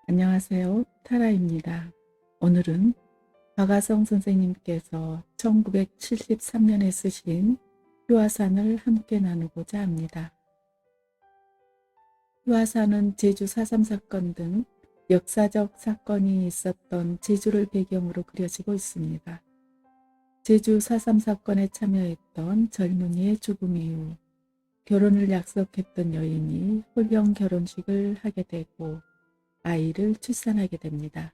안녕하세요. 타라입니다. 오늘은 박아성 선생님께서 1973년에 쓰신 휴화산을 함께 나누고자 합니다. 휴화산은 제주 4.3 사건 등 역사적 사건이 있었던 제주를 배경으로 그려지고 있습니다. 제주 4.3 사건에 참여했던 젊은이의 죽음 이후 결혼을 약속했던 여인이 홀령 결혼식을 하게 되고 아이를 출산하게 됩니다.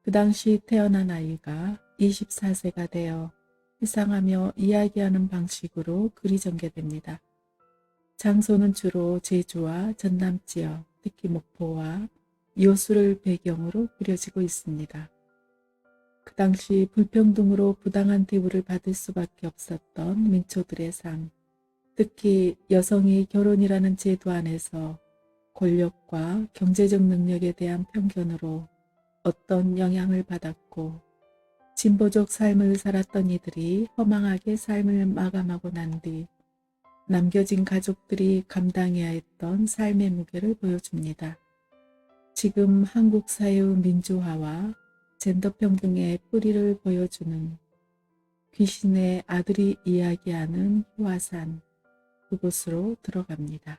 그 당시 태어난 아이가 24세가 되어 회상하며 이야기하는 방식으로 글이 전개됩니다. 장소는 주로 제주와 전남 지역, 특히 목포와 여수를 배경으로 그려지고 있습니다. 그 당시 불평등으로 부당한 대우를 받을 수밖에 없었던 민초들의 삶, 특히 여성이 결혼이라는 제도 안에서 권력과 경제적 능력에 대한 편견으로 어떤 영향을 받았고 진보적 삶을 살았던 이들이 허망하게 삶을 마감하고 난 뒤 남겨진 가족들이 감당해야 했던 삶의 무게를 보여줍니다. 지금 한국 사회의 민주화와 젠더 평등의 뿌리를 보여주는 귀신의 아들이 이야기하는 휴화산, 그곳으로 들어갑니다.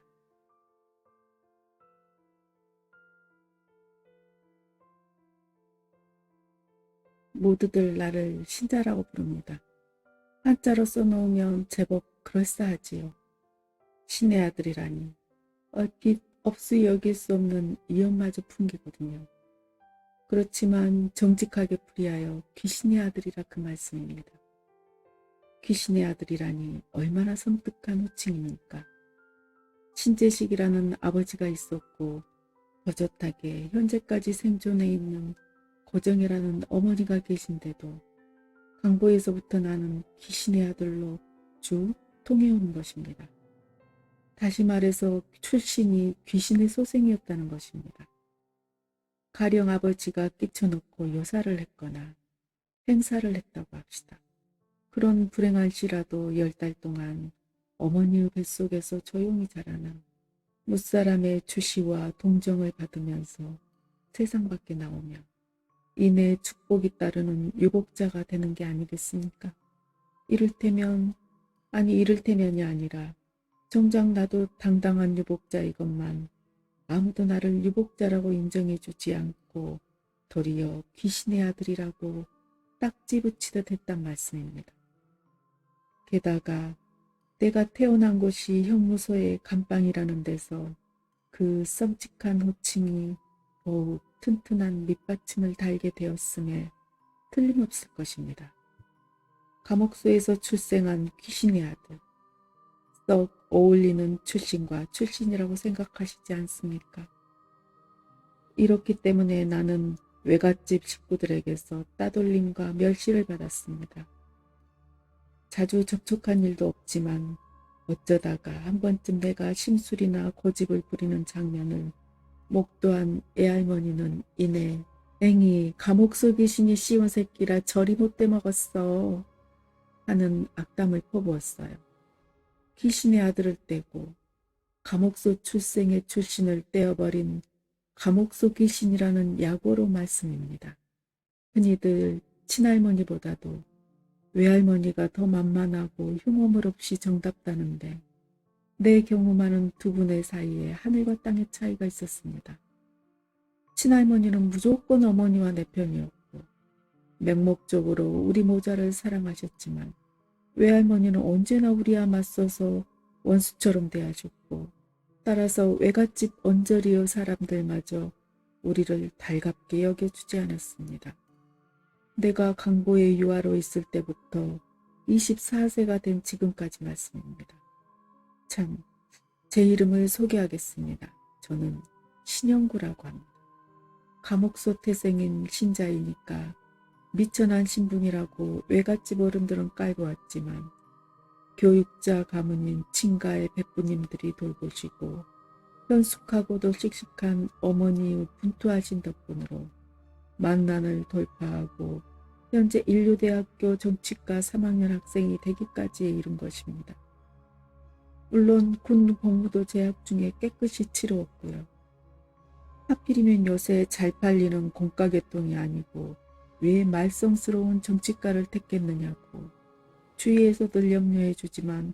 모두들 나를 신자라고 부릅니다. 한자로 써놓으면 제법 그럴싸하지요. 신의 아들이라니 얼핏 없이 여길 수 없는 위험마저 풍기거든요. 그렇지만 정직하게 풀이하여 귀신의 아들이라 그 말씀입니다. 귀신의 아들이라니 얼마나 섬뜩한 호칭입니까? 신재식이라는 아버지가 있었고 버젓하게 현재까지 생존해 있는 고정이라는 어머니가 계신데도 강보에서부터 나는 귀신의 아들로 쭉 통해오는 것입니다. 다시 말해서 출신이 귀신의 소생이었다는 것입니다. 가령 아버지가 끼쳐놓고 요사를 했거나 행사를 했다고 합시다. 그런 불행한 시라도 10달 동안 어머니의 뱃속에서 조용히 자라나 무사람의 주시와 동정을 받으면서 세상 밖에 나오면 이내 축복이 따르는 유복자가 되는 게 아니겠습니까? 이를테면이 아니라 정작 나도 당당한 유복자이건만 아무도 나를 유복자라고 인정해주지 않고 도리어 귀신의 아들이라고 딱지 붙이듯 했단 말씀입니다. 게다가 내가 태어난 곳이 형무소의 감방이라는 데서 그 썸찍한 호칭이 더욱 튼튼한 밑받침을 달게 되었음에 틀림없을 것입니다. 감옥소에서 출생한 귀신의 아들, 썩 어울리는 출신과 출신이라고 생각하시지 않습니까? 이렇기 때문에 나는 외갓집 식구들에게서 따돌림과 멸시를 받았습니다. 자주 접촉한 일도 없지만 어쩌다가 한 번쯤 내가 심술이나 고집을 부리는 장면을 목도한 애할머니는 이내 앵이 감옥 속 귀신이 씌운 새끼라 저리 못돼 먹었어 하는 악담을 퍼부었어요. 귀신의 아들을 떼고 감옥 속 출생의 출신을 떼어버린 감옥 속 귀신이라는 약오로 말씀입니다. 흔히들 친할머니보다도 외할머니가 더 만만하고 흉어물 없이 정답다는데 내 경험하는 두 분의 사이에 하늘과 땅의 차이가 있었습니다. 친할머니는 무조건 어머니와 내 편이었고 맹목적으로 우리 모자를 사랑하셨지만 외할머니는 언제나 우리와 맞서서 원수처럼 대하셨고 따라서 외갓집 언저리의 사람들마저 우리를 달갑게 여겨주지 않았습니다. 내가 강보의 유아로 있을 때부터 24세가 된 지금까지 말씀입니다. 참, 제 이름을 소개하겠습니다. 저는 신영구라고 합니다. 감옥소 태생인 신자이니까 미천한 신분이라고 외갓집 어른들은 깔고 왔지만 교육자 가문인 친가의 백부님들이 돌보시고 현숙하고도 씩씩한 어머니의 분투하신 덕분으로 만난을 돌파하고 현재 인류대학교 정치과 3학년 학생이 되기까지에 이른 것입니다. 물론 군 복무도 재학 중에 깨끗이 치루었고요. 하필이면 요새 잘 팔리는 공가개통이 아니고 왜 말썽스러운 정치가를 택했느냐고 주위에서들 염려해 주지만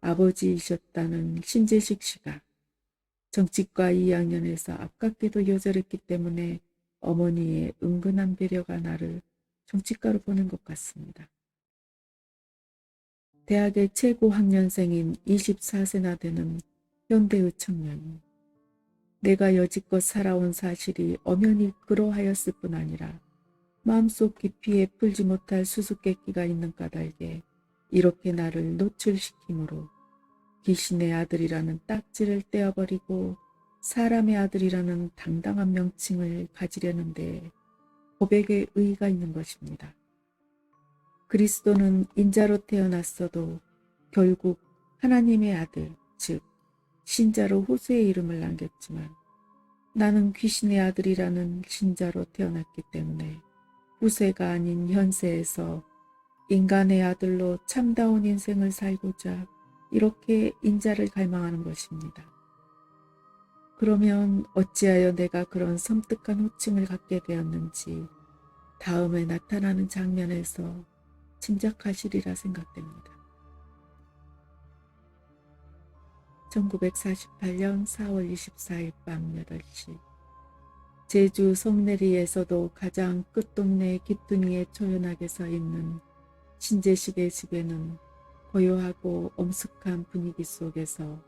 아버지이셨다는 신재식 씨가 정치과 2학년에서 아깝게도 요절했기 때문에 어머니의 은근한 배려가 나를 정치과로 보낸 것 같습니다. 대학의 최고 학년생인 24세나 되는 현대의 청년이 내가 여지껏 살아온 사실이 엄연히 그러하였을 뿐 아니라 마음속 깊이에 풀지 못할 수수께끼가 있는 까닭에 이렇게 나를 노출시키므로 귀신의 아들이라는 딱지를 떼어버리고 사람의 아들이라는 당당한 명칭을 가지려는 데 고백의 의의가 있는 것입니다. 그리스도는 인자로 태어났어도 결국 하나님의 아들, 즉 신자로 후세의 이름을 남겼지만 나는 귀신의 아들이라는 신자로 태어났기 때문에 후세가 아닌 현세에서 인간의 아들로 참다운 인생을 살고자 이렇게 인자를 갈망하는 것입니다. 그러면 어찌하여 내가 그런 섬뜩한 호칭을 갖게 되었는지 다음에 나타나는 장면에서 짐작하시리라 생각됩니다. 1948년 4월 24일 밤 8시 제주 송내리에서도 가장 끝동네 기둥이에 초연하게 서 있는 신재식의 집에는 고요하고 엄숙한 분위기 속에서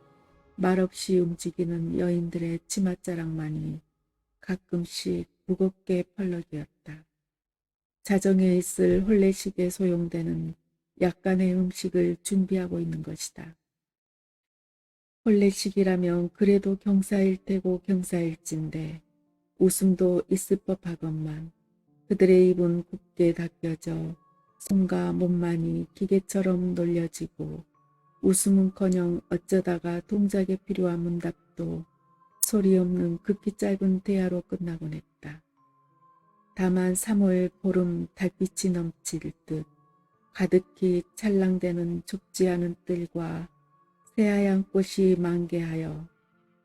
말없이 움직이는 여인들의 치맛자락만이 가끔씩 무겁게 펄럭이었다. 자정에 있을 혼례식에 소용되는 약간의 음식을 준비하고 있는 것이다. 혼례식이라면 그래도 경사일 테고 경사일진데 웃음도 있을 법하건만 그들의 입은 굽게 닦여져 손과 몸만이 기계처럼 놀려지고 웃음은커녕 어쩌다가 동작에 필요한 문답도 소리 없는 극히 짧은 대화로 끝나곤 했다. 다만 3월 보름 달빛이 넘칠 듯 가득히 찰랑대는 좁지 않은 뜰과 새하얀 꽃이 만개하여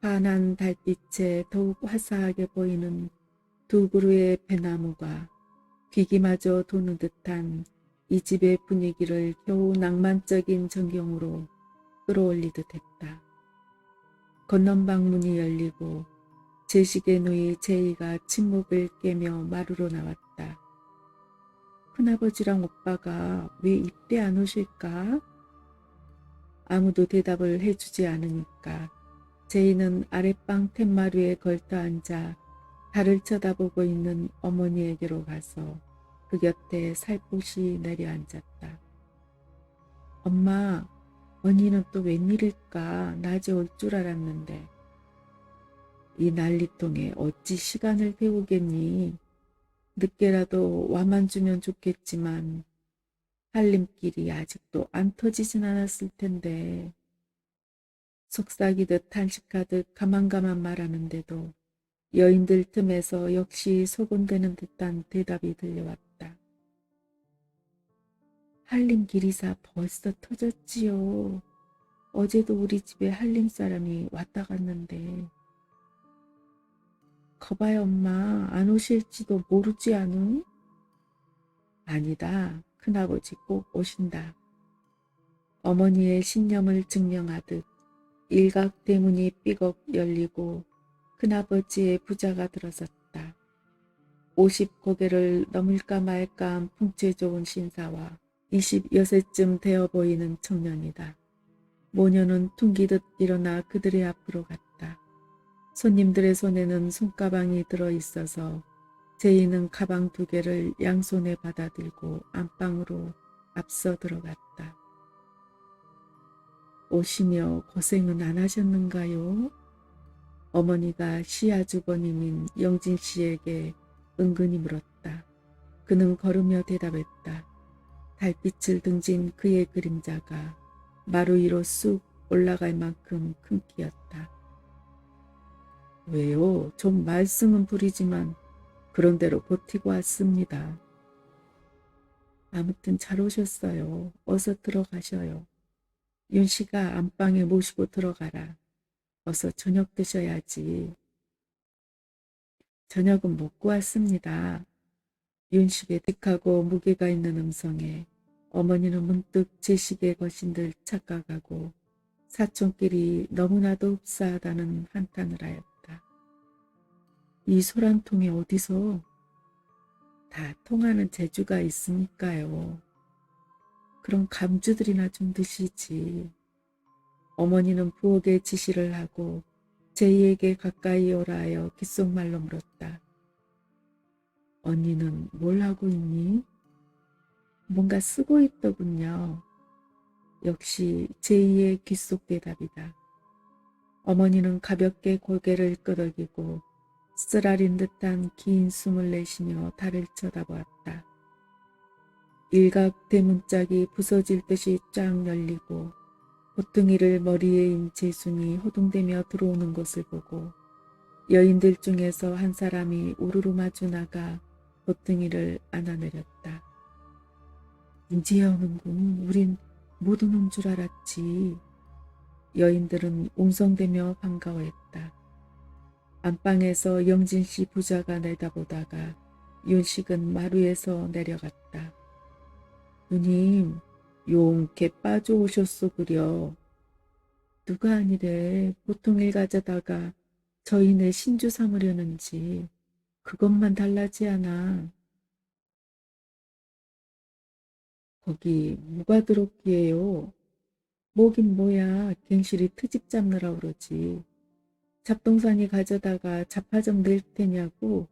환한 달빛에 더욱 화사하게 보이는 두 그루의 배나무가 귀기마저 도는 듯한 이 집의 분위기를 겨우 낭만적인 전경으로 끌어올리듯 했다. 건넌방 문이 열리고 제식의 누이 제이가 침묵을 깨며 마루로 나왔다. 큰아버지랑 오빠가 왜 이때 안 오실까? 아무도 대답을 해주지 않으니까 제이는 아랫방 툇마루에 걸터 앉아 달을 쳐다보고 있는 어머니에게로 가서 그 곁에 살포시 내려앉았다. 엄마, 언니는 또 웬일일까? 낮에 올 줄 알았는데. 이 난리통에 어찌 시간을 태우겠니? 늦게라도 와만 주면 좋겠지만 살림길이 아직도 안 터지진 않았을 텐데. 속삭이듯 탄식하듯 가만가만 말하는데도 여인들 틈에서 역시 소곤대는 듯한 대답이 들려왔다. 한림기리사 벌써 터졌지요. 어제도 우리 집에 한림 사람이 왔다 갔는데. 거봐요 엄마, 안 오실지도 모르지 않음? 아니다. 큰아버지 꼭 오신다. 어머니의 신념을 증명하듯 일각대문이 삐걱 열리고 큰아버지의 부자가 들어섰다. 50고개를 넘을까 말까한 풍채 좋은 신사와 20여세쯤 되어 보이는 청년이다. 모녀는 퉁기듯 일어나 그들의 앞으로 갔다. 손님들의 손에는 손가방이 들어있어서 제이는 가방 2개를 양손에 받아들고 안방으로 앞서 들어갔다. 오시며 고생은 안 하셨는가요? 어머니가 시아주버님인 영진 씨에게 은근히 물었다. 그는 걸으며 대답했다. 달빛을 등진 그의 그림자가 마루 위로 쑥 올라갈 만큼 큰 키였다. 왜요? 좀 말씀은 부리지만 그런 대로 버티고 왔습니다. 아무튼 잘 오셨어요. 어서 들어가셔요. 윤 씨가 안방에 모시고 들어가라. 어서 저녁 드셔야지. 저녁은 먹고 왔습니다. 윤식의 득하고 무게가 있는 음성에 어머니는 문득 제식에 거신 듯 착각하고 사촌끼리 너무나도 흡사하다는 한탄을 하였다. 이 소란통이 어디서 다 통하는 재주가 있으니까요. 그럼 감주들이나 좀 드시지. 어머니는 부엌에 지시를 하고 제이에게 가까이 오라 하여 귓속말로 물었다. 언니는 뭘 하고 있니? 뭔가 쓰고 있더군요. 역시 제이의 귓속 대답이다. 어머니는 가볍게 고개를 끄덕이고 쓰라린 듯한 긴 숨을 내쉬며 달을 쳐다보았다. 일각 대문짝이 부서질 듯이 쫙 열리고 보퉁이를 머리에 인 제순이 호둥대며 들어오는 것을 보고 여인들 중에서 한 사람이 우르르 마주 나가 보퉁이를 안아내렸다. 이제 오는군. 우린 못 오는 줄 알았지. 여인들은 웅성대며 반가워했다. 안방에서 영진씨 부자가 내다보다가 윤식은 마루에서 내려갔다. 누님, 용케 빠져오셨소 그려. 누가 아니래. 보통 일 가져다가 저희네 신주 삼으려는지 그것만 달라지 않아. 거기 뭐가 들었기에요. 뭐긴 뭐야. 갱실이 트집 잡느라 그러지. 잡동사니 가져다가 잡화 좀 낼 테냐고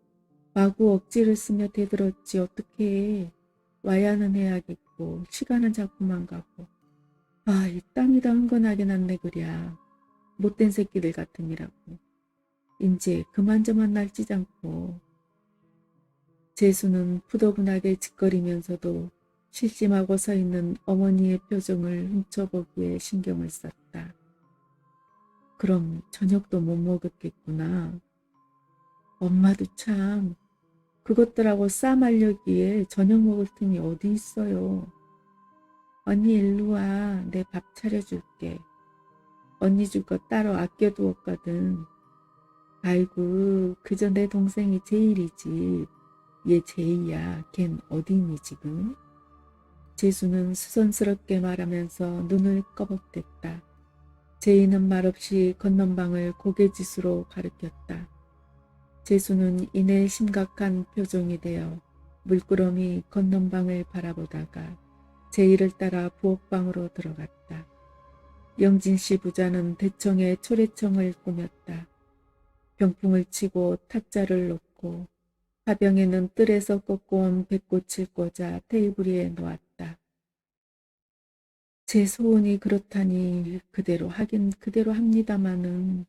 마구 억지를 쓰며 대들었지 어떻게 해. 와야는 해야겠고 시간은 자꾸만 가고. 아, 이 땅이다 흥건하게 났네 그랴. 못된 새끼들 같으니라고. 인제 그만 저만 날뛰지 않고. 재수는 푸더분하게 짓거리면서도 실심하고 서 있는 어머니의 표정을 훔쳐보기에 신경을 썼다. 그럼 저녁도 못 먹었겠구나. 엄마도 참 그것들하고 싸말려기에 저녁 먹을 틈이 어디 있어요. 언니 일로 와. 내 밥 차려줄게. 언니 줄 거 따로 아껴두었거든. 아이고 그저 내 동생이 제일이지. 얘 제이야. 걘 어디 있니 지금? 재수는 수선스럽게 말하면서 눈을 꺼벅댔다. 제이는 말없이 건넌방을 고개짓으로 가리켰다. 재수는 이내 심각한 표정이 되어 물끄러미 건넌방을 바라보다가 제이를 따라 부엌방으로 들어갔다. 영진씨 부자는 대청에 초래청을 꾸몄다. 병풍을 치고 탁자를 놓고 화병에는 뜰에서 꺾고 온 백꽃을 꽂아 테이블 위에 놓았다. 제 소원이 그렇다니 그대로 하긴 그대로 합니다마는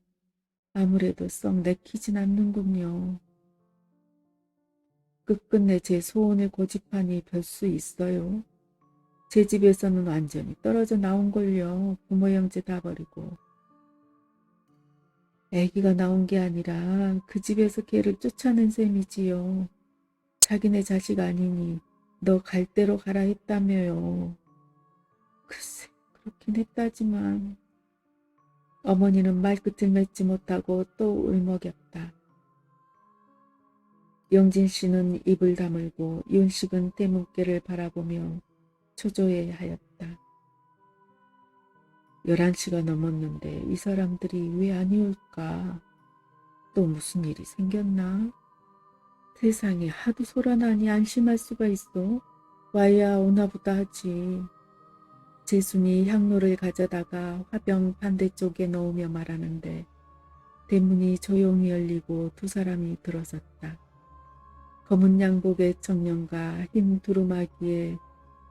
아무래도 썩 내키진 않는군요. 끝끝내 제 소원을 고집하니 별 수 있어요. 제 집에서는 완전히 떨어져 나온걸요. 부모 형제 다 버리고. 애기가 나온 게 아니라 그 집에서 걔를 쫓아낸 셈이지요. 자기네 자식 아니니 너 갈 대로 가라 했다며요. 글쎄 그렇긴 했다지만. 어머니는 말끝을 맺지 못하고 또 울먹였다. 영진 씨는 입을 다물고 윤식은 대문께를 바라보며 초조해하였다. 11시가 넘었는데 이 사람들이 왜 아니 올까? 또 무슨 일이 생겼나? 세상에 하도 소란하니 안심할 수가 있어. 와야 오나보다 하지. 재순이 향로를 가져다가 화병 반대쪽에 넣으며 말하는데 대문이 조용히 열리고 두 사람이 들어섰다. 검은 양복의 청년과 흰 두루마기에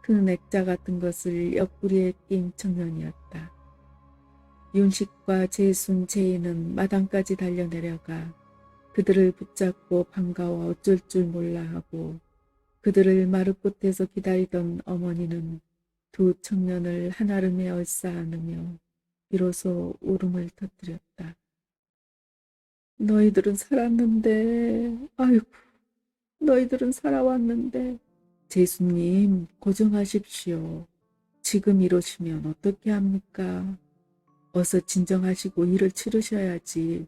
큰 액자 같은 것을 옆구리에 낀 청년이었다. 윤식과 재순, 제이는 마당까지 달려내려가 그들을 붙잡고 반가워 어쩔 줄 몰라 하고 그들을 마루끝에서 기다리던 어머니는 두 청년을 한아름에 얼싸안으며 비로소 울음을 터뜨렸다. 너희들은 살았는데, 아이고, 너희들은 살아왔는데. 재수님, 고정하십시오. 지금 이러시면 어떻게 합니까? 어서 진정하시고 일을 치르셔야지.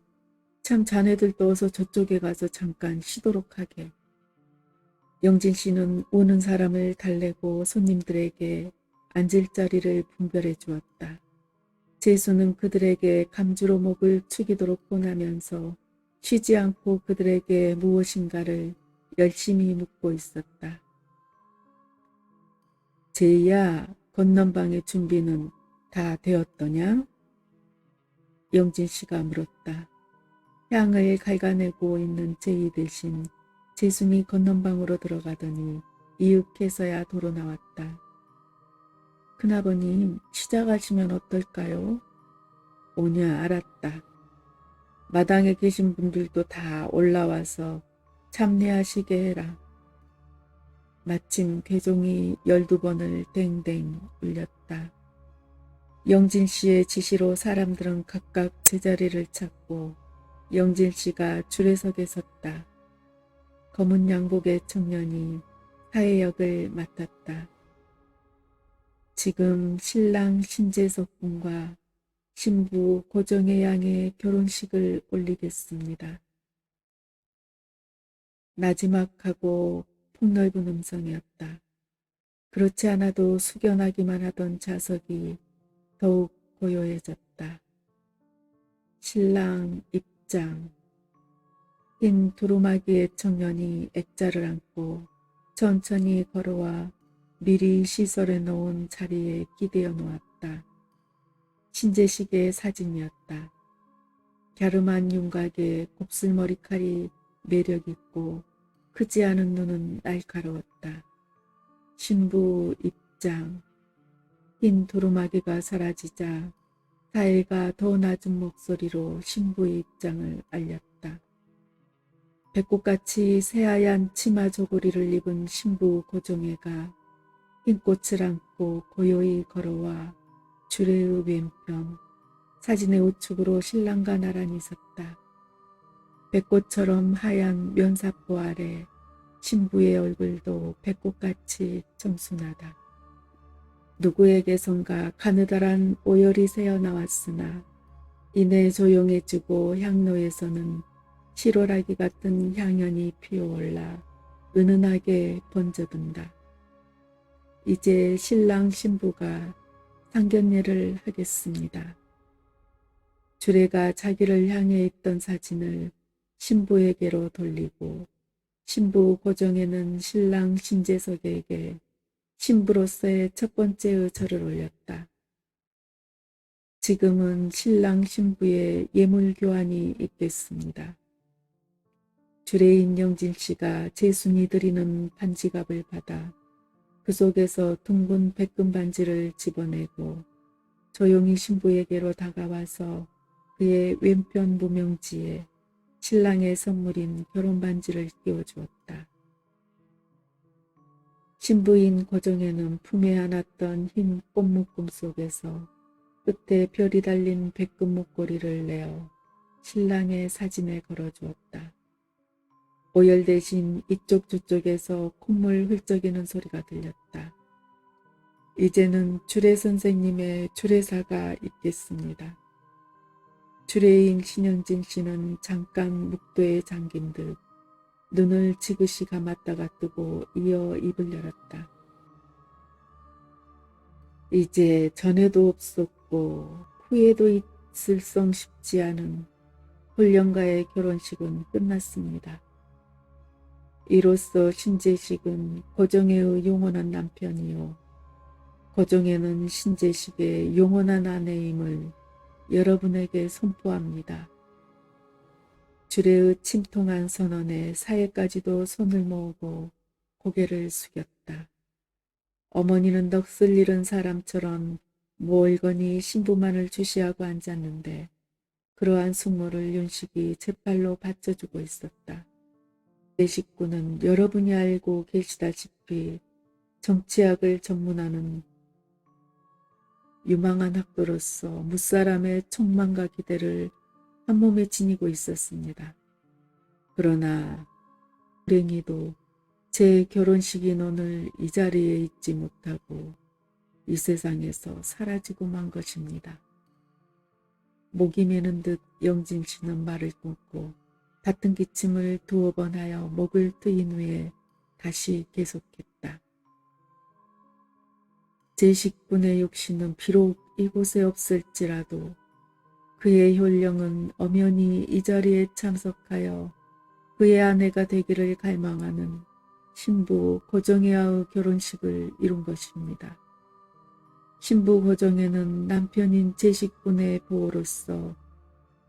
참 자네들도 어서 저쪽에 가서 잠깐 쉬도록 하게. 영진 씨는 오는 사람을 달래고 손님들에게 앉을 자리를 분별해 주었다. 재수는 그들에게 감주로 목을 축이도록 권하면서 쉬지 않고 그들에게 무엇인가를 열심히 묻고 있었다. 제이야, 건넌방의 준비는 다 되었더냐? 영진 씨가 물었다. 향을 갉아내고 있는 제이 대신 재순이 건넌방으로 들어가더니 이윽해서야 도로 나왔다. 큰아버님, 시작하시면 어떨까요? 오냐, 알았다. 마당에 계신 분들도 다 올라와서 참례하시게 해라. 마침 괴종이 12번을 댕댕 울렸다. 영진 씨의 지시로 사람들은 각각 제자리를 찾고 영진 씨가 줄에 서게 섰다. 검은 양복의 청년이 사회역을 맡았다. 지금 신랑 신재석 군과 신부 고정의 양의 결혼식을 올리겠습니다. 나지막하고 폭넓은 음성이었다. 그렇지 않아도 숙연하기만 하던 자석이 더욱 고요해졌다. 신랑 입장. 흰 두루마기의 청년이 액자를 안고 천천히 걸어와 미리 시설해 놓은 자리에 기대어 놓았다. 신재식의 사진이었다. 갸름한 윤곽에 곱슬머리칼이 매력있고 크지 않은 눈은 날카로웠다. 신부 입장. 흰 두루마기가 사라지자 사애가 더 낮은 목소리로 신부의 입장을 알렸다. 배꼽같이 새하얀 치마 조거리를 입은 신부 고종애가 흰 꽃을 안고 고요히 걸어와 주례의 왼편 사진의 우측으로 신랑과 나란히 섰다. 백꽃처럼 하얀 면사포 아래 신부의 얼굴도 백꽃같이 청순하다. 누구에게선가 가느다란 오열이 새어나왔으나 이내 조용해지고 향로에서는 실오라기 같은 향연이 피어올라 은은하게 번져든다. 이제 신랑 신부가 상견례를 하겠습니다. 주례가 자기를 향해 있던 사진을 신부에게로 돌리고 신부 고정에는 신랑 신재석에게 신부로서의 첫 번째의 절을 올렸다. 지금은 신랑 신부의 예물 교환이 있겠습니다. 주례인 영진 씨가 재순이 드리는 반지갑을 받아 그 속에서 둥근 백금 반지를 집어내고 조용히 신부에게로 다가와서 그의 왼편 무명지에 신랑의 선물인 결혼 반지를 끼워주었다. 신부인 고정에는 품에 안았던 흰 꽃묶음 속에서 끝에 별이 달린 백금 목걸이를 내어 신랑의 사진에 걸어주었다. 오열 대신 이쪽 저쪽에서 콧물 훌쩍이는 소리가 들렸다. 이제는 주례 선생님의 주례사가 있겠습니다. 주례인 신영진 씨는 잠깐 묵도에 잠긴 듯 눈을 지그시 감았다가 뜨고 이어 입을 열었다. 이제 전에도 없었고 후에도 있을성 싶지 않은 혼령가의 결혼식은 끝났습니다. 이로써 신재식은 고정애의 영원한 남편이요 고정애는 신재식의 영원한 아내임을 여러분에게 선포합니다. 주례의 침통한 선언에 사회까지도 손을 모으고 고개를 숙였다. 어머니는 넋을 잃은 사람처럼 멀거니 신부만을 주시하고 앉았는데 그러한 숙모를 윤식이 제팔로 받쳐주고 있었다. 내 식구는 여러분이 알고 계시다시피 정치학을 전문하는 유망한 학도로서 무사람의 촉망과 기대를 한 몸에 지니고 있었습니다. 그러나 불행히도 제 결혼식 인원을 이 자리에 있지 못하고 이 세상에서 사라지고 만 것입니다. 목이 메는 듯 영진 씨는 말을 끊고 같은 기침을 두어 번 하여 목을 트인 후에 다시 계속했다. 제 식군의 육신은 비록 이곳에 없을지라도 그의 혈령은 엄연히 이 자리에 참석하여 그의 아내가 되기를 갈망하는 신부 고정혜와의 결혼식을 이룬 것입니다. 신부 고정혜는 남편인 제식군의 보호로서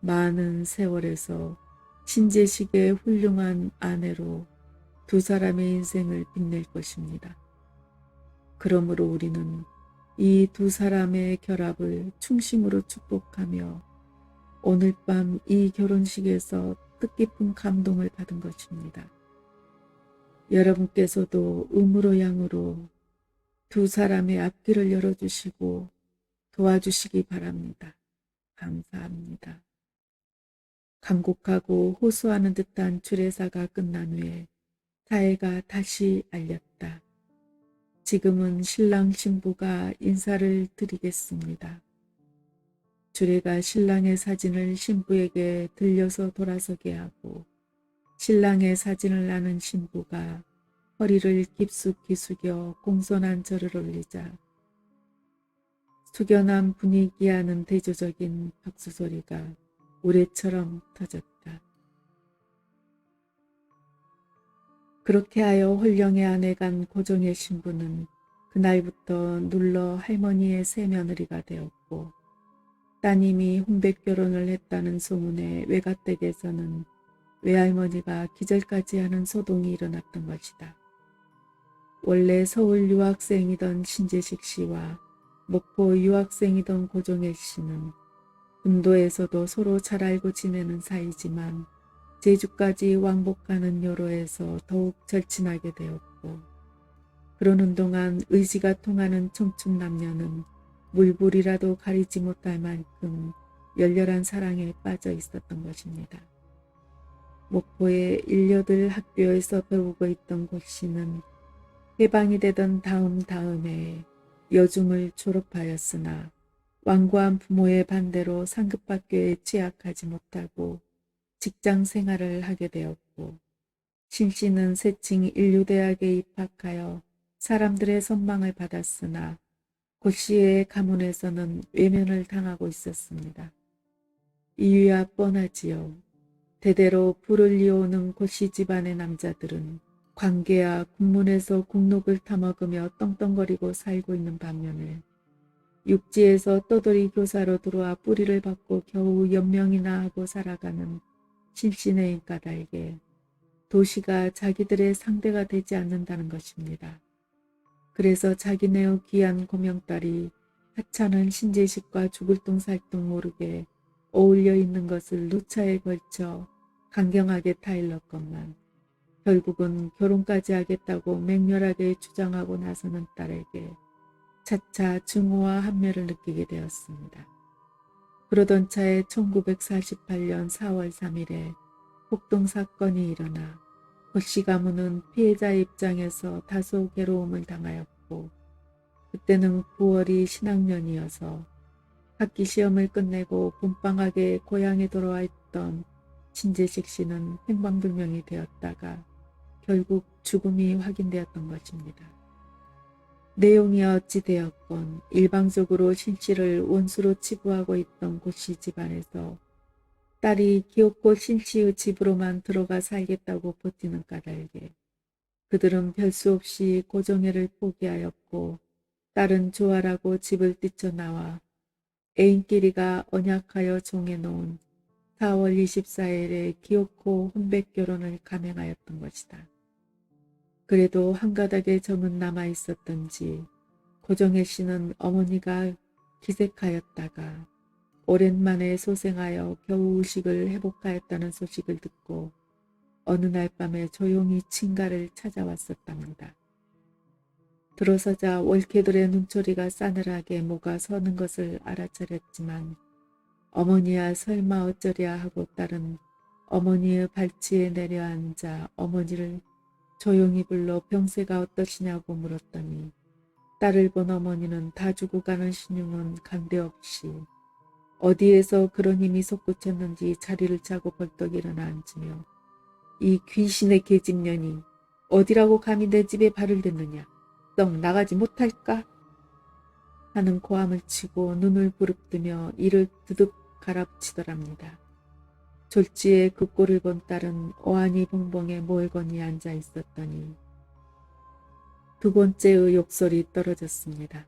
많은 세월에서 신제식의 훌륭한 아내로 두 사람의 인생을 빛낼 것입니다. 그러므로 우리는 이 두 사람의 결합을 충심으로 축복하며 오늘 밤 이 결혼식에서 뜻깊은 감동을 받은 것입니다. 여러분께서도 음으로 양으로 두 사람의 앞길을 열어주시고 도와주시기 바랍니다. 감사합니다. 간곡하고 호소하는 듯한 주례사가 끝난 후에 사회가 다시 알렸다. 지금은 신랑 신부가 인사를 드리겠습니다. 주례가 신랑의 사진을 신부에게 들려서 돌아서게 하고 신랑의 사진을 아는 신부가 허리를 깊숙이 숙여 공손한 절을 올리자 숙연한 분위기와는 대조적인 박수 소리가 우레처럼 터졌다. 그렇게 하여 홀령의 아내 간 고종의 신부는 그날부터 눌러 할머니의 새며느리가 되었고 따님이 혼백결혼을 했다는 소문에 외가댁에서는 외할머니가 기절까지 하는 소동이 일어났던 것이다. 원래 서울 유학생이던 신재식 씨와 목포 유학생이던 고종혜 씨는 군도에서도 서로 잘 알고 지내는 사이지만 제주까지 왕복하는 여로에서 더욱 절친하게 되었고 그러는 동안 의지가 통하는 청춘 남녀는 물불이라도 가리지 못할 만큼 열렬한 사랑에 빠져 있었던 것입니다. 목포의 일녀들 학교에서 배우고 있던 고 씨는 해방이 되던 다음 해에 여중을 졸업하였으나 완고한 부모의 반대로 상급학교에 취학하지 못하고 직장 생활을 하게 되었고 신 씨는 세칭 인류대학에 입학하여 사람들의 선망을 받았으나 고 씨의 가문에서는 외면을 당하고 있었습니다. 이유야 뻔하지요. 대대로 부를 이어오는 고 씨 집안의 남자들은 관계와 군문에서 국록을 타먹으며 떵떵거리고 살고 있는 반면에 육지에서 떠돌이 교사로 들어와 뿌리를 받고 겨우 연명이나 하고 살아가는 신씨네인 까닭에 도시가 자기들의 상대가 되지 않는다는 것입니다. 그래서 자기네의 귀한 고명딸이 하찮은 신재식과 죽을 둥 살 둥 모르게 어울려 있는 것을 누차에 걸쳐 강경하게 타일렀건만 결국은 결혼까지 하겠다고 맹렬하게 주장하고 나서는 딸에게 차차 증오와 한멸을 느끼게 되었습니다. 그러던 차에 1948년 4월 3일에 폭동사건이 일어나 고 씨 가문은 피해자 입장에서 다소 괴로움을 당하였고 그때는 9월이 신학년이어서 학기 시험을 끝내고 봄방학에 고향에 돌아와 있던 신재식 씨는 행방불명이 되었다가 결국 죽음이 확인되었던 것입니다. 내용이 어찌 되었건 일방적으로 신 씨를 원수로 치부하고 있던 고 씨 집안에서 딸이 기어코 신 씨의 집으로만 들어가 살겠다고 버티는 까닭에 그들은 별 수 없이 고정혜를 포기하였고 딸은 조아라고 집을 뛰쳐나와 애인끼리가 언약하여 정해놓은 4월 24일에 기어코 혼백결혼을 감행하였던 것이다. 그래도 한 가닥의 정은 남아있었던지 고정혜 씨는 어머니가 기색하였다가 오랜만에 소생하여 겨우 의식을 회복하였다는 소식을 듣고 어느 날 밤에 조용히 친가를 찾아왔었답니다. 들어서자 월캐들의 눈초리가 싸늘하게 목아 서는 것을 알아차렸지만 어머니야 설마 어쩌랴 하고 딸은 어머니의 발치에 내려앉아 어머니를 조용히 불러 병세가 어떠시냐고 물었더니 딸을 본 어머니는 다 죽어가는 신용은 간데없이 어디에서 그런 힘이 솟구쳤는지 자리를 차고 벌떡 일어나 앉으며 이 귀신의 계집년이 어디라고 감히 내 집에 발을 댔느냐. 썩 나가지 못할까? 하는 고함을 치고 눈을 부릅뜨며 이를 드득 갈아붙이더랍니다. 졸지에 그 꼴을 본 딸은 어안이 벙벙해 몰건이 앉아 있었더니 두 번째의 욕설이 떨어졌습니다.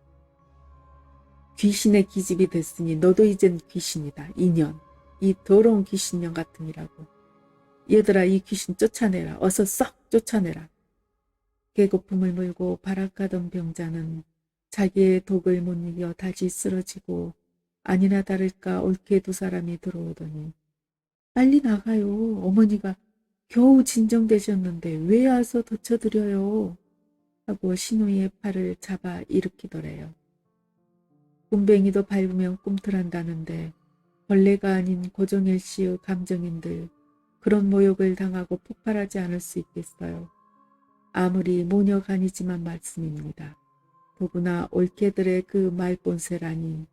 귀신의 기집이 됐으니 너도 이젠 귀신이다. 이년. 이 더러운 귀신년 같으니라고. 얘들아 이 귀신 쫓아내라. 어서 썩 쫓아내라. 개거품을 물고 발악하던 병자는 자기의 독을 못 이겨 다시 쓰러지고 아니나 다를까 옳게 두 사람이 들어오더니 빨리 나가요. 어머니가 겨우 진정되셨는데 왜 와서 덮쳐드려요. 하고 신우이의 팔을 잡아 일으키더래요. 꿈뱅이도 밟으면 꿈틀한다는데 벌레가 아닌 고정일 씨의 감정인들 그런 모욕을 당하고 폭발하지 않을 수 있겠어요. 아무리 모녀간이지만 말씀입니다. 더구나 올케들의 그 말본세라니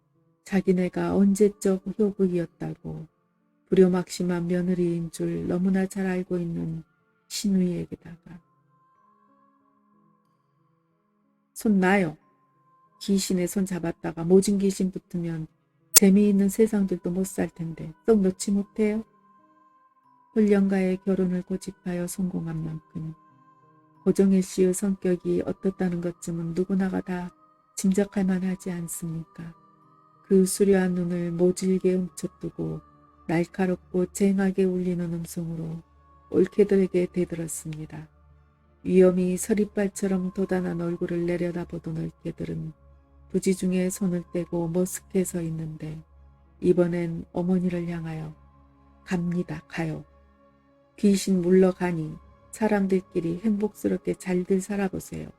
자기네가 언제적 효부이었다고 불효막심한 며느리인 줄 너무나 잘 알고 있는 신우이에게다가 손 놔요. 귀신의 손 잡았다가 모진 귀신 붙으면 재미있는 세상들도 못 살 텐데 썩 놓지 못해요. 홀령과의 결혼을 고집하여 성공한 만큼 고정일 씨의 성격이 어떻다는 것쯤은 누구나가 다 짐작할 만하지 않습니까? 그 수려한 눈을 모질게 훔쳐뜨고 날카롭고 쟁하게 울리는 음성으로 올케들에게 대들었습니다. 위험이 서리발처럼 도단한 얼굴을 내려다보던 올케들은 부지중에 손을 떼고 머쓱해 서 있는데 이번엔 어머니를 향하여 갑니다. 가요. 귀신 물러가니 사람들끼리 행복스럽게 잘들 살아보세요.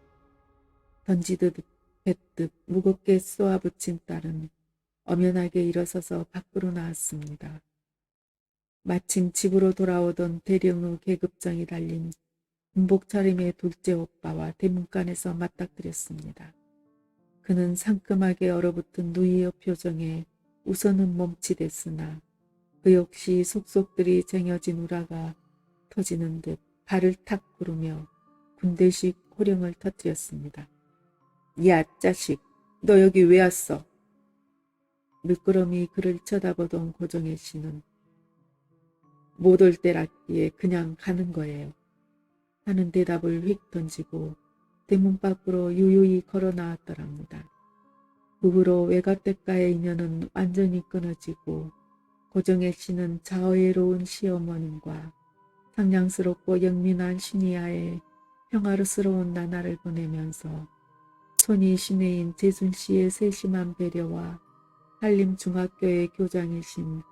던지듯 뱉듯 무겁게 쏘아붙인 딸은 엄연하게 일어서서 밖으로 나왔습니다. 마침 집으로 돌아오던 대령의 계급장이 달린 군복 차림의 둘째 오빠와 대문간에서 맞닥뜨렸습니다. 그는 상큼하게 얼어붙은 누이의 표정에 우선은 멈칫했으나 그 역시 속속들이 쟁여진 우라가 터지는 듯 발을 탁 구르며 군대식 호령을 터뜨렸습니다. 야 자식, 너 여기 왜 왔어? 물끄러미 그를 쳐다보던 고정혜 씨는 못 올 때랐기에 그냥 가는 거예요. 하는 대답을 휙 던지고 대문 밖으로 유유히 걸어 나왔더랍니다. 그 후로 외갓댁과의 인연은 완전히 끊어지고 고정혜 씨는 자애로운 시어머님과 상냥스럽고 영민한 신이하의 평화스러운 나날을 보내면서 손이 시내인 재순 씨의 세심한 배려와 한림중학교의 교장이신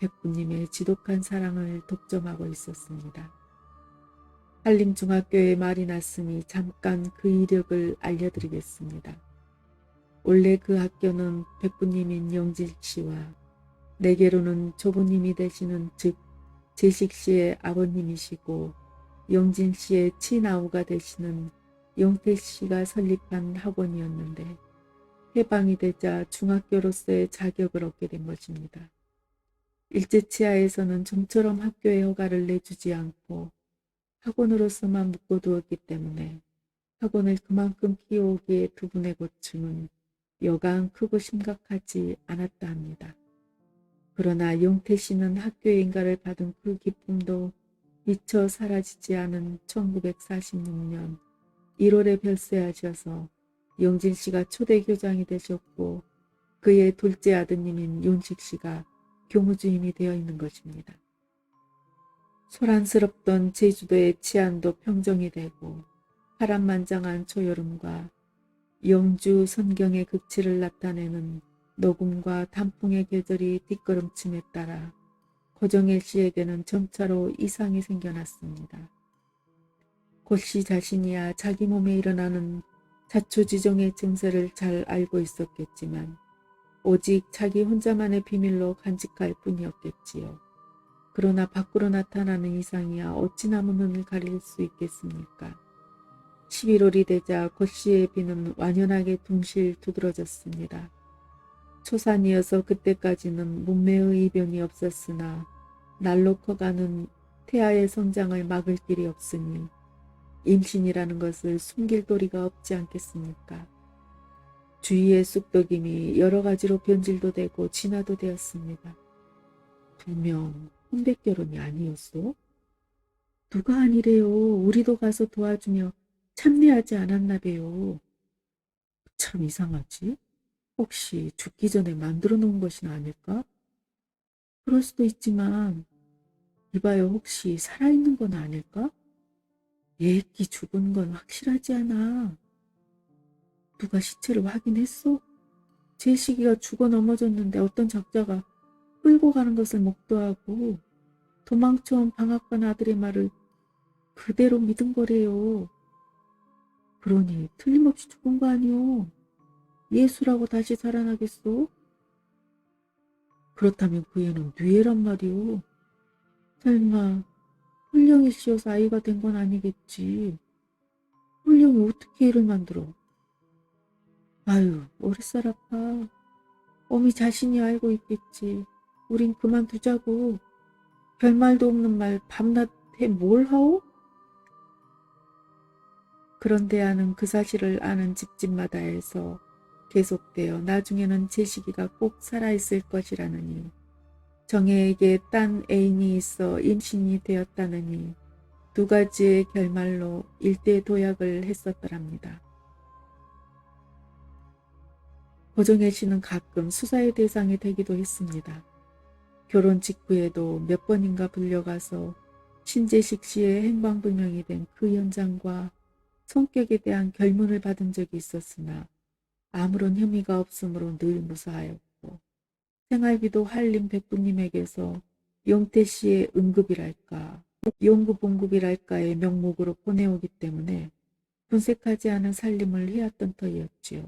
백부님의 지독한 사랑을 독점하고 있었습니다. 한림중학교에 말이 났으니 잠깐 그 이력을 알려드리겠습니다. 원래 그 학교는 백부님인 영질 씨와 내게로는 조부님이 되시는 즉 재식 씨의 아버님이시고 영진 씨의 친아우가 되시는 영태 씨가 설립한 학원이었는데 해방이 되자 중학교로서의 자격을 얻게 된 것입니다. 일제치하에서는 좀처럼 학교의 허가를 내주지 않고 학원으로서만 묶어두었기 때문에 학원을 그만큼 키워오기에 두 분의 고충은 여간 크고 심각하지 않았다 합니다. 그러나 영태 씨는 학교의 인가를 받은 그 기쁨도 미처 사라지지 않은 1946년 1월에 별세하셔서 영진 씨가 초대교장이 되셨고 그의 둘째 아드님인 윤식 씨가 교무주임이 되어 있는 것입니다. 소란스럽던 제주도의 치안도 평정이 되고 파란만장한 초여름과 영주 선경의 극치를 나타내는 녹음과 단풍의 계절이 뒷걸음침에 따라 고정일 씨에게는 점차로 이상이 생겨났습니다. 곧씨 자신이야 자기 몸에 일어나는 자초지종의 증세를 잘 알고 있었겠지만 오직 자기 혼자만의 비밀로 간직할 뿐이었겠지요. 그러나 밖으로 나타나는 이상이야 어찌나 눈을 가릴 수 있겠습니까? 11월이 되자 곧씨의 비는 완연하게 둥실 두드러졌습니다. 초산이어서 그때까지는 몸매의 이변이 없었으나 날로 커가는 태아의 성장을 막을 길이 없으니 임신이라는 것을 숨길 도리가 없지 않겠습니까? 주위의 쑥덕임이 여러 가지로 변질도 되고 진화도 되었습니다. 분명 혼백결혼이 아니었소? 누가 아니래요. 우리도 가서 도와주며 참내하지 않았나 배요. 참 이상하지? 혹시 죽기 전에 만들어 놓은 것이 아닐까? 그럴 수도 있지만 이봐요, 혹시 살아있는 건 아닐까? 얘기 죽은 건 확실하지 않아. 누가 시체를 확인했어? 제시기가 죽어 넘어졌는데 어떤 작자가 끌고 가는 것을 목도하고 도망쳐온 방앗간 아들의 말을 그대로 믿은 거래요. 그러니 틀림없이 죽은 거 아니오. 예수라고 다시 살아나겠소? 그렇다면 그 애는 뉘에란 말이오. 설마 홀령이 씌어서 아이가 된 건 아니겠지. 홀령이 어떻게 애를 만들어? 아유, 머리살 아파. 어미 자신이 알고 있겠지. 우린 그만두자고. 별말도 없는 말 밤낮 해 뭘 하오? 그런데 아는 그 사실을 아는 집집마다에서 계속되어 나중에는 제시기가 꼭 살아있을 것이라느니 정혜에게 딴 애인이 있어 임신이 되었다느니 두 가지의 결말로 일대 도약을 했었더랍니다. 고정혜 씨는 가끔 수사의 대상이 되기도 했습니다. 결혼 직후에도 몇 번인가 불려가서 신재식 씨의 행방불명이 된 그 현장과 성격에 대한 결문을 받은 적이 있었으나 아무런 혐의가 없으므로 늘 무사하였고 생활비도 한림 백부님에게서 용태 씨의 응급이랄까 용구봉급이랄까의 명목으로 보내오기 때문에 분색하지 않은 살림을 해왔던 터이었지요.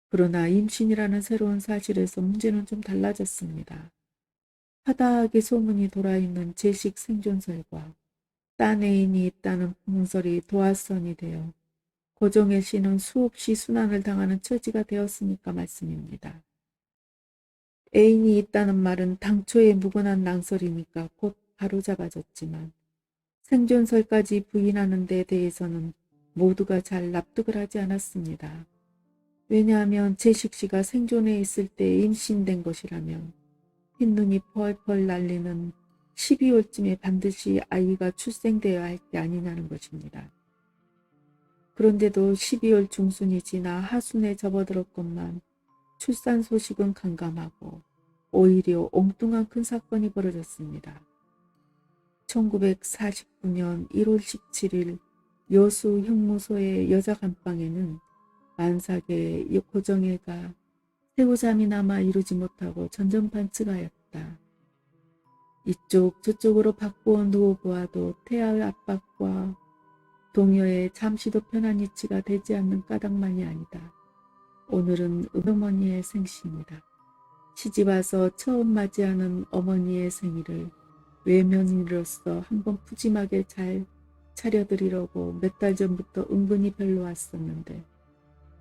그러나 임신이라는 새로운 사실에서 문제는 좀 달라졌습니다. 파다하게 소문이 돌아있는 제식 생존설과 딴 애인이 있다는 풍문설이 도화선이 되어 고정혜 씨는 수없이 순환을 당하는 처지가 되었으니까 말씀입니다. 애인이 있다는 말은 당초에 묵은한 낭설이니까 곧 바로잡아졌지만 생존설까지 부인하는 데 대해서는 모두가 잘 납득을 하지 않았습니다. 왜냐하면 제식 씨가 생존해 있을 때 임신된 것이라면 흰눈이 펄펄 날리는 12월쯤에 반드시 아이가 출생되어야 할 게 아니냐는 것입니다. 그런데도 12월 중순이 지나 하순에 접어들었건만 출산 소식은 간감하고 오히려 엉뚱한 큰 사건이 벌어졌습니다. 1949년 1월 17일 여수 형무소의 여자 감방에는 만삭의 고정혜가 새우잠이 남아 이루지 못하고 전전반측하였다. 이쪽 저쪽으로 바꾸어 누워보아도 태아의 압박과 동요에 잠시도 편한 위치가 되지 않는 까닭만이 아니다. 오늘은 어머니의 생시입니다. 시집와서 처음 맞이하는 어머니의 생일을 외면인으로서 한번 푸짐하게 잘 차려드리려고 몇 달 전부터 은근히 별로 왔었는데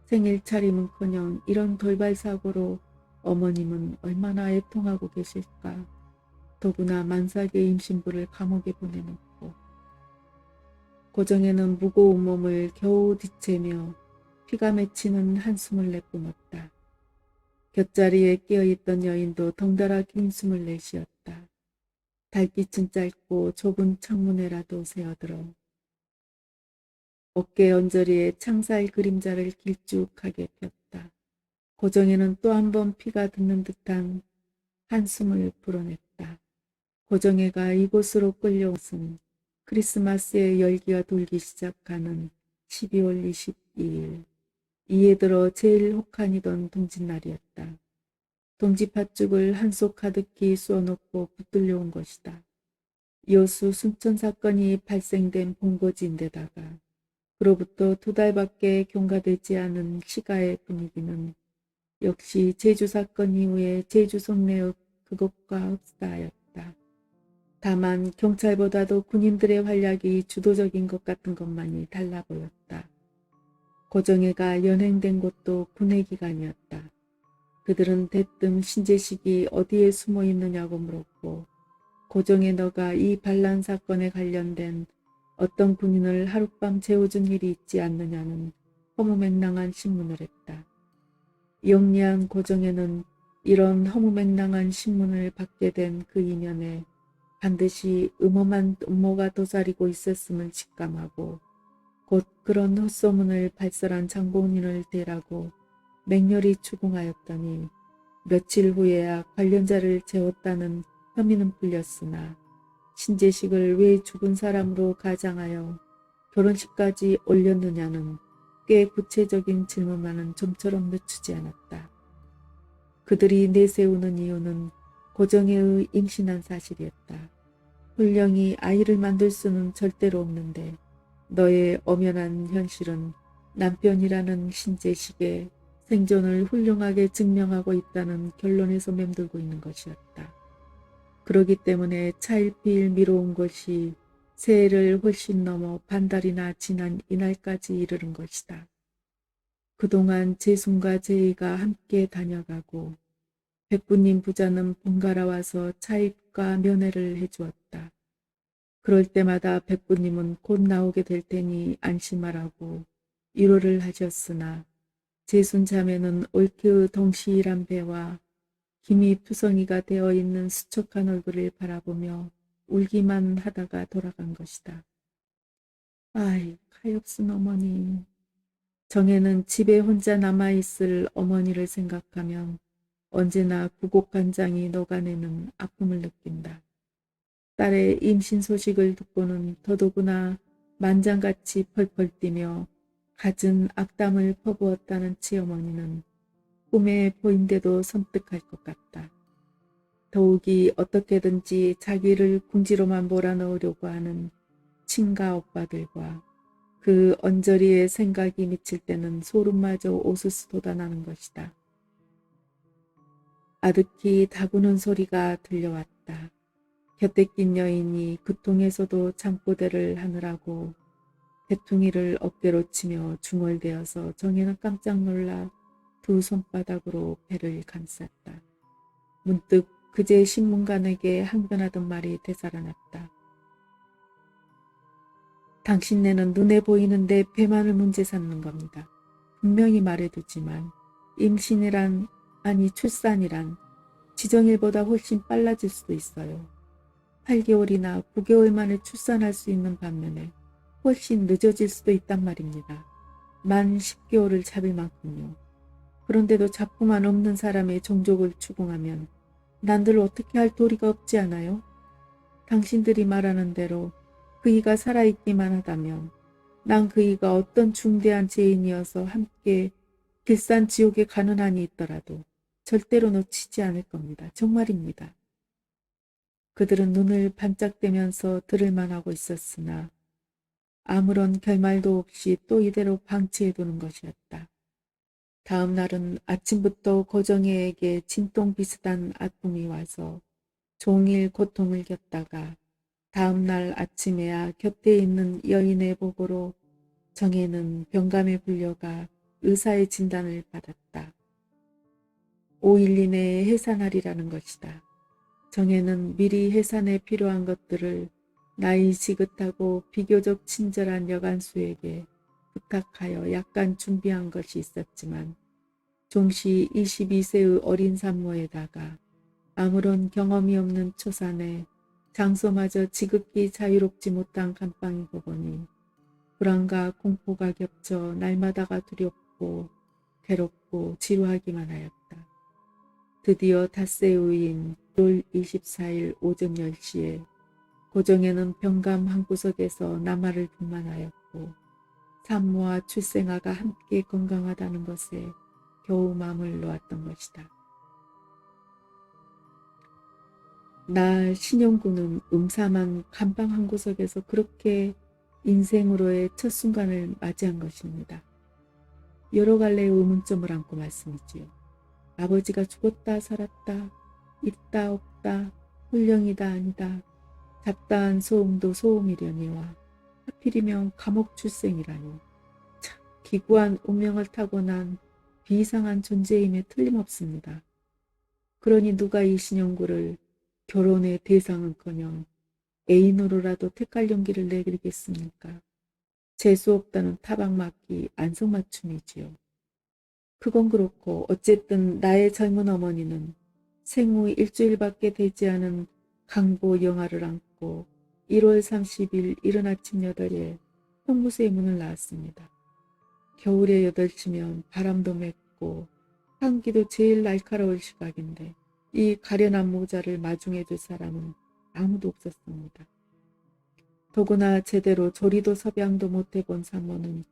생일 차림은커녕 이런 돌발사고로 어머님은 얼마나 애통하고 계실까. 더구나 만삭의 임신부를 감옥에 보내놓고 고정혜는 무거운 몸을 겨우 뒤채며 피가 맺히는 한숨을 내뿜었다. 곁자리에 끼어있던 여인도 덩달아 긴 숨을 내쉬었다. 달빛은 짧고 좁은 창문에라도 새어들어 어깨 언저리에 창살 그림자를 길쭉하게 폈다. 고정혜는 또 한 번 피가 듣는 듯한 한숨을 불어냈다. 고정혜가 이곳으로 끌려온 것은 크리스마스의 열기가 돌기 시작하는 12월 22일. 이에 들어 제일 혹한이던 동짓날이었다. 동지 팥죽을 한 속 가득히 쏘아놓고 붙들려온 것이다. 여수 순천 사건이 발생된 본거지인데다가 그로부터 2달밖에 경과되지 않은 시가의 분위기는 역시 제주 사건 이후에 제주 속내의 그것과 흡사하였다. 다만 경찰보다도 군인들의 활약이 주도적인 것 같은 것만이 달라 보였다. 고정혜가 연행된 곳도 군의 기간이었다. 그들은 대뜸 신재식이 어디에 숨어 있느냐고 물었고 고정의 너가 이 반란 사건에 관련된 어떤 군인을 하룻밤 재워준 일이 있지 않느냐는 허무맹랑한 신문을 했다. 영리한 고정에는 이런 허무맹랑한 신문을 받게 된 그 이면에 반드시 음험한 음모가 도사리고 있었음을 직감하고 곧 그런 헛소문을 발설한 장본인을 대라고 맹렬히 추궁하였더니 며칠 후에야 관련자를 재웠다는 혐의는 풀렸으나 신재식을 왜 죽은 사람으로 가장하여 결혼식까지 올렸느냐는 꽤 구체적인 질문만은 좀처럼 늦추지 않았다. 그들이 내세우는 이유는 고정혜의 임신한 사실이었다. 훌령이 아이를 만들 수는 절대로 없는데 너의 엄연한 현실은 남편이라는 신재식의 생존을 훌륭하게 증명하고 있다는 결론에서 맴돌고 있는 것이었다. 그러기 때문에 차일피일 미뤄온 것이 새해를 훨씬 넘어 반달이나 지난 이날까지 이르는 것이다. 그동안 재순과 제이가 함께 다녀가고 백부님 부자는 번갈아 와서 차입과 면회를 해주었다. 그럴 때마다 백부님은 곧 나오게 될 테니 안심하라고 위로를 하셨으나 재순 자매는 옳게의 덩실한 배와 김이 푸성이가 되어 있는 수척한 얼굴을 바라보며 울기만 하다가 돌아간 것이다. 아이, 가엾은 어머니. 정혜는 집에 혼자 남아있을 어머니를 생각하면 언제나 구곡간장이 녹아내는 아픔을 느낀다. 딸의 임신 소식을 듣고는 더더구나 만장같이 펄펄 뛰며 갖은 악담을 퍼부었다는 치어머니는 꿈에 보인데도 섬뜩할 것 같다. 더욱이 어떻게든지 자기를 궁지로만 몰아넣으려고 하는 친가 오빠들과 그 언저리에 생각이 미칠 때는 소름마저 오스스 돋아나는 것이다. 아득히 다구는 소리가 들려왔다. 곁에 낀 여인이 그 통에서도 잠꼬대를 하느라고 배퉁이를 어깨로 치며 중얼대어서 정혜는 깜짝 놀라 두 손바닥으로 배를 감쌌다. 문득 그제 신문관에게 항변하던 말이 되살아났다. 당신네는 눈에 보이는데 배만을 문제 삼는 겁니다. 분명히 말해두지만 임신이란 아니 출산이란 지정일보다 훨씬 빨라질 수도 있어요. 8개월이나 9개월 만에 출산할 수 있는 반면에 훨씬 늦어질 수도 있단 말입니다. 만 10개월을 잡을 만큼요. 그런데도 잡고만 없는 사람의 종족을 추궁하면 난들 어떻게 할 도리가 없지 않아요? 당신들이 말하는 대로 그이가 살아있기만 하다면 난 그이가 어떤 중대한 죄인이어서 함께 길산지옥에 가는 한이 있더라도 절대로 놓치지 않을 겁니다. 정말입니다. 그들은 눈을 반짝대면서 들을만 하고 있었으나 아무런 결말도 없이 또 이대로 방치해두는 것이었다. 다음 날은 아침부터 고정혜에게 진통 비슷한 아픔이 와서 종일 고통을 겪다가 다음 날 아침에야 곁에 있는 여인의 보고로 정혜는 병감에 불려가 의사의 진단을 받았다. 5일 이내에 해산하리라는 것이다. 정혜는 미리 해산에 필요한 것들을 나이 지긋하고 비교적 친절한 여간수에게 부탁하여 약간 준비한 것이 있었지만 종시 22세의 어린 산모에다가 아무런 경험이 없는 초산에 장소마저 지극히 자유롭지 못한 감방이고 보니 불안과 공포가 겹쳐 날마다가 두렵고 괴롭고 지루하기만 하였다. 드디어 닷새우인 6월 24일 오전 10시에 고정혜는 병감 한 구석에서 남아를 분만하였고 산모와 출생아가 함께 건강하다는 것에 겨우 마음을 놓았던 것이다. 나 신영구는 음삼한 감방 한 구석에서 그렇게 인생으로의 첫 순간을 맞이한 것입니다. 여러 갈래의 의문점을 안고 말씀이지요. 아버지가 죽었다 살았다, 있다 없다, 훌령이다 아니다, 잡다한 소음도 소음이려니와 하필이면 감옥 출생이라니. 참 기구한 운명을 타고난 비상한 존재임에 틀림없습니다. 그러니 누가 이 신영구를 결혼의 대상은커녕 애인으로라도 택할 용기를 내리겠습니까? 재수 없다는 타박맞기 안성맞춤이지요. 그건 그렇고 어쨌든 나의 젊은 어머니는 생후 일주일밖에 되지 않은 강보 영아를 안고 1월 30일 이른 아침 8에 형무소의 문을 나왔습니다. 겨울에 8시면 바람도 맵고 한기도 제일 날카로울 시각인데 이 가련한 모자를 마중해 줄 사람은 아무도 없었습니다. 더구나 제대로 조리도 섭양도 못 해본 산모는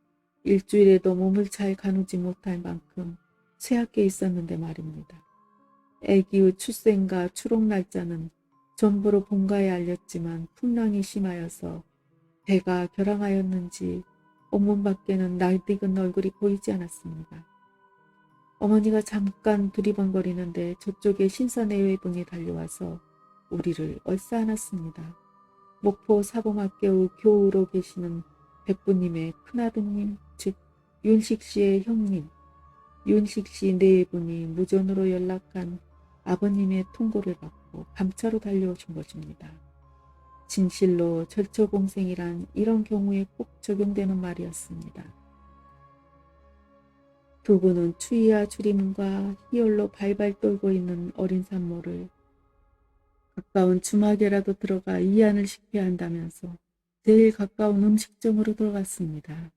일주일에도 몸을 잘 가누지 못할 만큼 쇠약해 있었는데 말입니다. 아기의 출생과 추록 날짜는 전부로 본가에 알렸지만 풍랑이 심하여서 배가 결항하였는지 옥문 밖에는 낯익은 얼굴이 보이지 않았습니다. 어머니가 잠깐 두리번거리는데 저쪽에 신선의 외분이 달려와서 우리를 얼싸안았습니다. 목포 사범학교의 교우로 계시는 백부님의 큰아드님, 즉 윤식씨의 형님, 윤식씨 네 분이 무전으로 연락한 아버님의 통고를 받고 밤차로 달려오신 것입니다. 진실로 절초봉생이란 이런 경우에 꼭 적용되는 말이었습니다. 두 분은 추위와 주림과 희열로 발발 떨고 있는 어린 산모를 가까운 주막에라도 들어가 이안을 시켜야 한다면서 제일 가까운 음식점으로 들어갔습니다.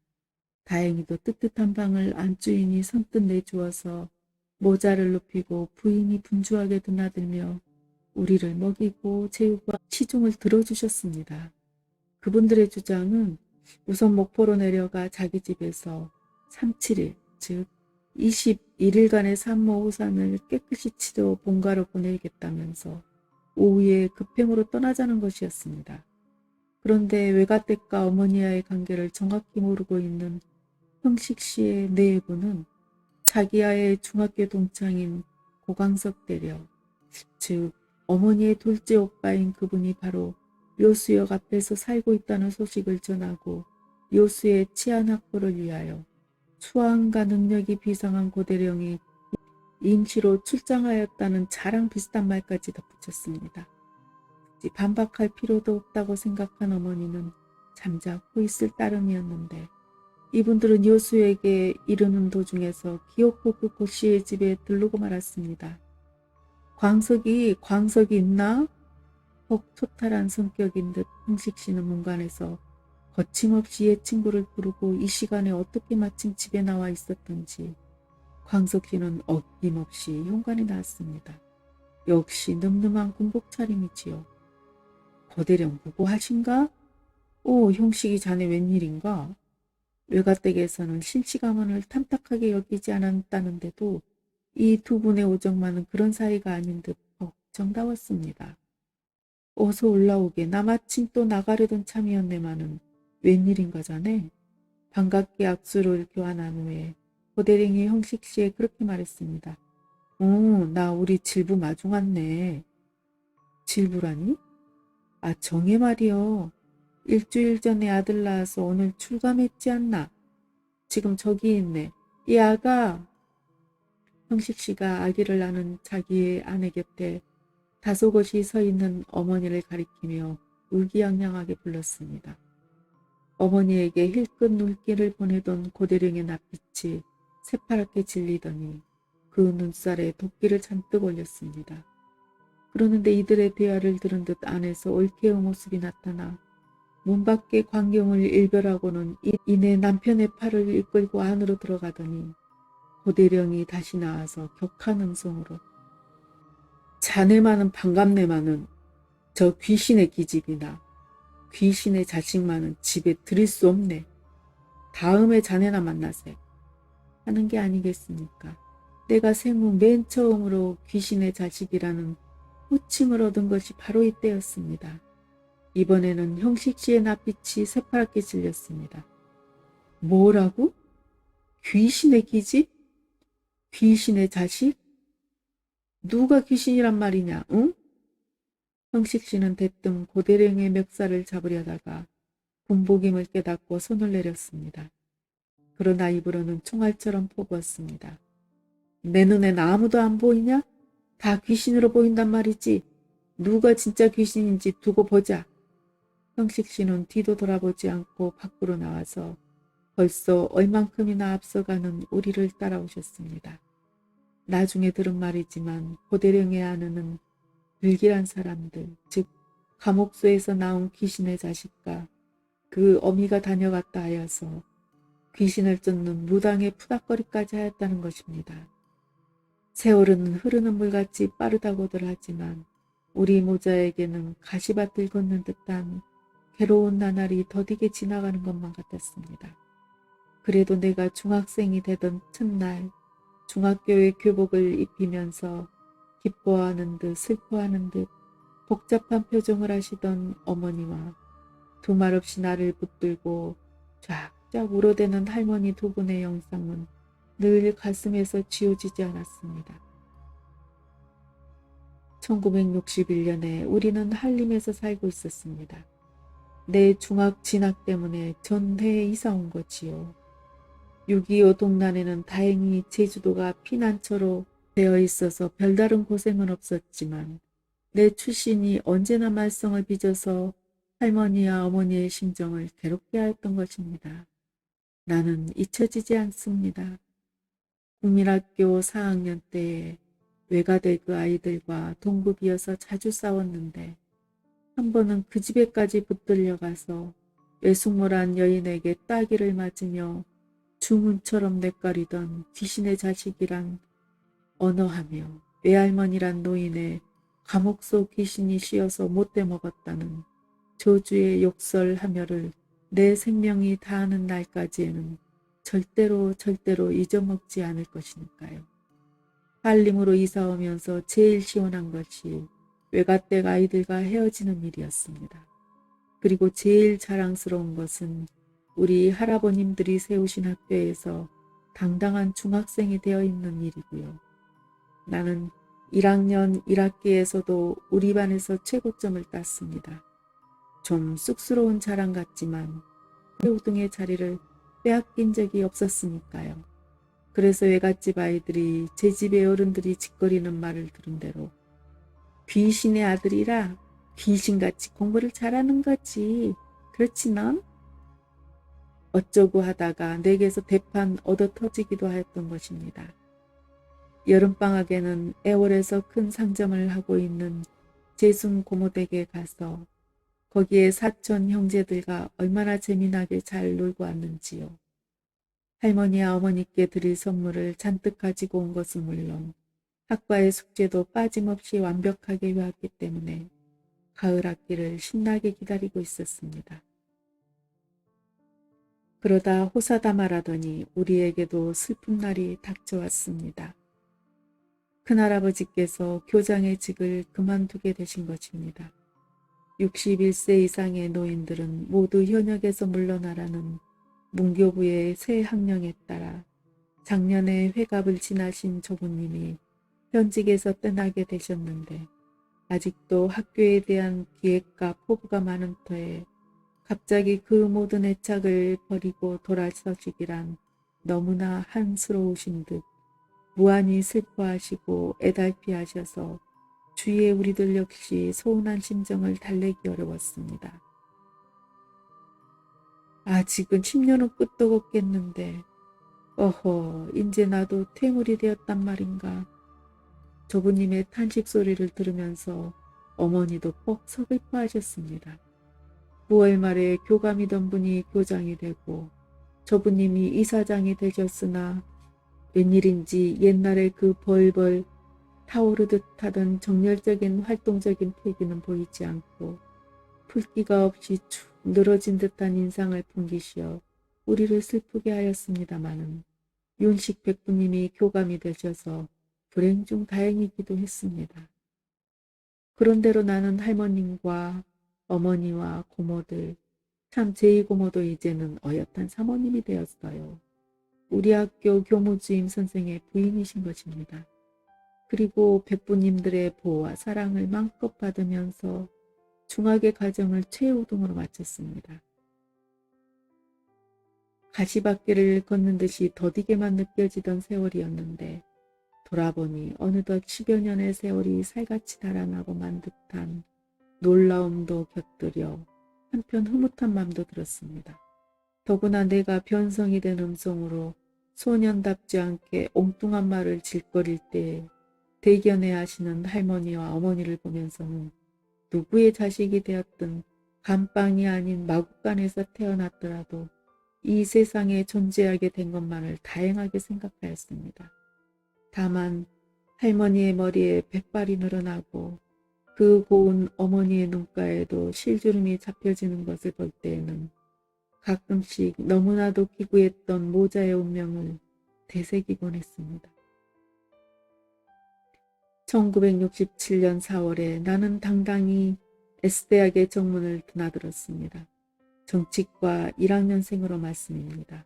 다행히도 뜨뜻한 방을 안주인이 선뜻 내주어서 모자를 눕히고 부인이 분주하게 드나들며 우리를 먹이고 재우고 시중을 들어주셨습니다. 그분들의 주장은 우선 목포로 내려가 자기 집에서 37일, 즉 21일간의 산모 호산을 깨끗이 치러 본가로 보내겠다면서 오후에 급행으로 떠나자는 것이었습니다. 그런데 외가댁과 어머니와의 관계를 정확히 모르고 있는 형식 씨의 내부는 자기와의 중학교 동창인 고강석 대려, 즉 어머니의 둘째 오빠인 그분이 바로 묘수역 앞에서 살고 있다는 소식을 전하고 묘수의 치안 확보를 위하여 수완과 능력이 비상한 고대령이 임시로 출장하였다는 자랑 비슷한 말까지 덧붙였습니다. 굳이 반박할 필요도 없다고 생각한 어머니는 잠자코 있을 따름이었는데 이분들은 요수에게 이르는 도중에서 기어코 그 고씨의 집에 들르고 말았습니다. 광석이 있나? 혹 토탈한 성격인 듯 형식 씨는 문간에서 거침없이 옛 친구를 부르고 이 시간에 어떻게 마침 집에 나와 있었던지 광석 씨는 어김없이 현관에 나왔습니다. 역시 늠름한 군복 차림이지요. 고대령 무고하신가? 오, 형식이 자네 웬일인가? 외가댁에서는 신씨가문을 탐탁하게 여기지 않았다는데도 이 두 분의 오정만은 그런 사이가 아닌 듯 정다웠습니다. 어서 올라오게. 나 마침 또 나가려던 참이었네마는 웬일인가 자네? 반갑게 악수를 교환한 후에 고대령이 형식 씨에 그렇게 말했습니다. 나 우리 질부 마중 왔네. 질부라니? 아, 정혜 말이여. 일주일 전에 아들 낳아서 오늘 출감했지 않나? 지금 저기 있네. 이 아가. 형식 씨가 아기를 낳은 자기의 아내 곁에 다소곳이 서 있는 어머니를 가리키며 의기양양하게 불렀습니다. 어머니에게 힐끗 눈길을 보내던 고대령의 낯빛이 새파랗게 질리더니 그 눈살에 도끼를 잔뜩 올렸습니다. 그러는데 이들의 대화를 들은 듯 안에서 올케의 모습이 나타나 문 밖의 광경을 일별하고는 이내 남편의 팔을 이끌고 안으로 들어가더니 고대령이 다시 나와서 격한 음성으로 자네만은 반갑네마는 저 귀신의 기집이나 귀신의 자식만은 집에 들일 수 없네. 다음에 자네나 만나세. 하는 게 아니겠습니까? 내가 생후 맨 처음으로 귀신의 자식이라는 호칭을 얻은 것이 바로 이때였습니다. 이번에는 형식 씨의 낯빛이 새파랗게 질렸습니다. 뭐라고? 귀신의 기집? 귀신의 자식? 누가 귀신이란 말이냐, 응? 형식 씨는 대뜸 고대령의 멱살을 잡으려다가 군복임을 깨닫고 손을 내렸습니다. 그러나 입으로는 총알처럼 포부었습니다. 내 눈엔 아무도 안 보이냐? 다 귀신으로 보인단 말이지. 누가 진짜 귀신인지 두고 보자. 형식 씨는 뒤도 돌아보지 않고 밖으로 나와서 벌써 얼만큼이나 앞서가는 우리를 따라오셨습니다. 나중에 들은 말이지만 고대령의 아내는 불길한 사람들, 즉 감옥소에서 나온 귀신의 자식과 그 어미가 다녀갔다 하여서 귀신을 쫓는 무당의 푸닥거리까지 하였다는 것입니다. 세월은 흐르는 물같이 빠르다고들 하지만 우리 모자에게는 가시밭을 걷는 듯한 괴로운 나날이 더디게 지나가는 것만 같았습니다. 그래도 내가 중학생이 되던 첫날 중학교의 교복을 입히면서 기뻐하는 듯 슬퍼하는 듯 복잡한 표정을 하시던 어머니와 두 말 없이 나를 붙들고 쫙쫙 울어대는 할머니 두 분의 영상은 늘 가슴에서 지워지지 않았습니다. 1961년에 우리는 한림에서 살고 있었습니다. 내 중학 진학 때문에 전해에 이사 온 거지요. 6.25 동란에는 다행히 제주도가 피난처로 되어 있어서 별다른 고생은 없었지만 내 출신이 언제나 말썽을 빚어서 할머니와 어머니의 심정을 괴롭게 하였던 것입니다. 나는 잊혀지지 않습니다. 국민학교 4학년 때에 외가될 그 아이들과 동급이어서 자주 싸웠는데 한 번은 그 집에까지 붙들려가서 외숙모란 여인에게 따귀를 맞으며 주문처럼 냇가리던 귀신의 자식이란 언어하며 외할머니란 노인의 감옥소 귀신이 씌어서 못돼 먹었다는 저주의 욕설하며를 내 생명이 다하는 날까지에는 절대로 잊어먹지 않을 것이니까요. 한림으로 이사오면서 제일 시원한 것이 외갓댁 아이들과 헤어지는 일이었습니다. 그리고 제일 자랑스러운 것은 우리 할아버님들이 세우신 학교에서 당당한 중학생이 되어 있는 일이고요. 나는 1학년 1학기에서도 우리 반에서 최고점을 땄습니다. 좀 쑥스러운 자랑 같지만 우등의 자리를 빼앗긴 적이 없었으니까요. 그래서 외갓집 아이들이 제 집의 어른들이 짓거리는 말을 들은 대로 귀신의 아들이라 귀신같이 공부를 잘하는 거지. 그렇지 넌? 어쩌고 하다가 내게서 대판 얻어 터지기도 하였던 것입니다. 여름방학에는 애월에서 큰 상점을 하고 있는 재순 고모댁에 가서 거기에 사촌 형제들과 얼마나 재미나게 잘 놀고 왔는지요. 할머니와 어머니께 드릴 선물을 잔뜩 가지고 온 것은 물론 학과의 숙제도 빠짐없이 완벽하게 해왔기 때문에 가을 학기를 신나게 기다리고 있었습니다. 그러다 호사다말하더니 우리에게도 슬픈 날이 닥쳐왔습니다. 큰할아버지께서 교장의 직을 그만두게 되신 것입니다. 61세 이상의 노인들은 모두 현역에서 물러나라는 문교부의 새 학령에 따라 작년에 회갑을 지나신 조부님이 현직에서 떠나게 되셨는데 아직도 학교에 대한 기획과 포부가 많은 터에 갑자기 그 모든 애착을 버리고 돌아서시기란 너무나 한스러우신 듯 무한히 슬퍼하시고 애달피하셔서 주위의 우리들 역시 서운한 심정을 달래기 어려웠습니다. 아직은 10년은 끄떡없겠는데 어허 인제 나도 퇴물이 되었단 말인가. 조부님의 탄식 소리를 들으면서 어머니도 뻑 서글퍼하셨습니다. 9월 말에 교감이던 분이 교장이 되고 조부님이 이사장이 되셨으나 웬일인지 옛날에 그 벌벌 타오르듯 하던 정열적인 활동적인 패기는 보이지 않고 풀기가 없이 축 늘어진 듯한 인상을 풍기시어 우리를 슬프게 하였습니다마는 윤식 백부님이 교감이 되셔서 불행 중 다행이기도 했습니다. 그런대로 나는 할머님과 어머니와 고모들, 참 제2고모도 이제는 어엿한 사모님이 되었어요. 우리 학교 교무주임 선생의 부인이신 것입니다. 그리고 백부님들의 보호와 사랑을 마음껏 받으면서 중학의 가정을 최우등으로 마쳤습니다. 가시밭길을 걷는 듯이 더디게만 느껴지던 세월이었는데 돌아보니 어느덧 10여 년의 세월이 살같이 달아나고만 듯한 놀라움도 곁들여 한편 흐뭇한 마음도 들었습니다. 더구나 내가 변성이 된 음성으로 소년답지 않게 엉뚱한 말을 질거릴 때 대견해 하시는 할머니와 어머니를 보면서는 누구의 자식이 되었든 감방이 아닌 마국간에서 태어났더라도 이 세상에 존재하게 된 것만을 다행하게 생각하였습니다. 다만 할머니의 머리에 백발이 늘어나고 그 고운 어머니의 눈가에도 실주름이 잡혀지는 것을 볼 때에는 가끔씩 너무나도 기구했던 모자의 운명을 되새기곤 했습니다. 1967년 4월에 나는 당당히 S대학의 정문을 드나들었습니다. 정치과 1학년생으로 말씀입니다.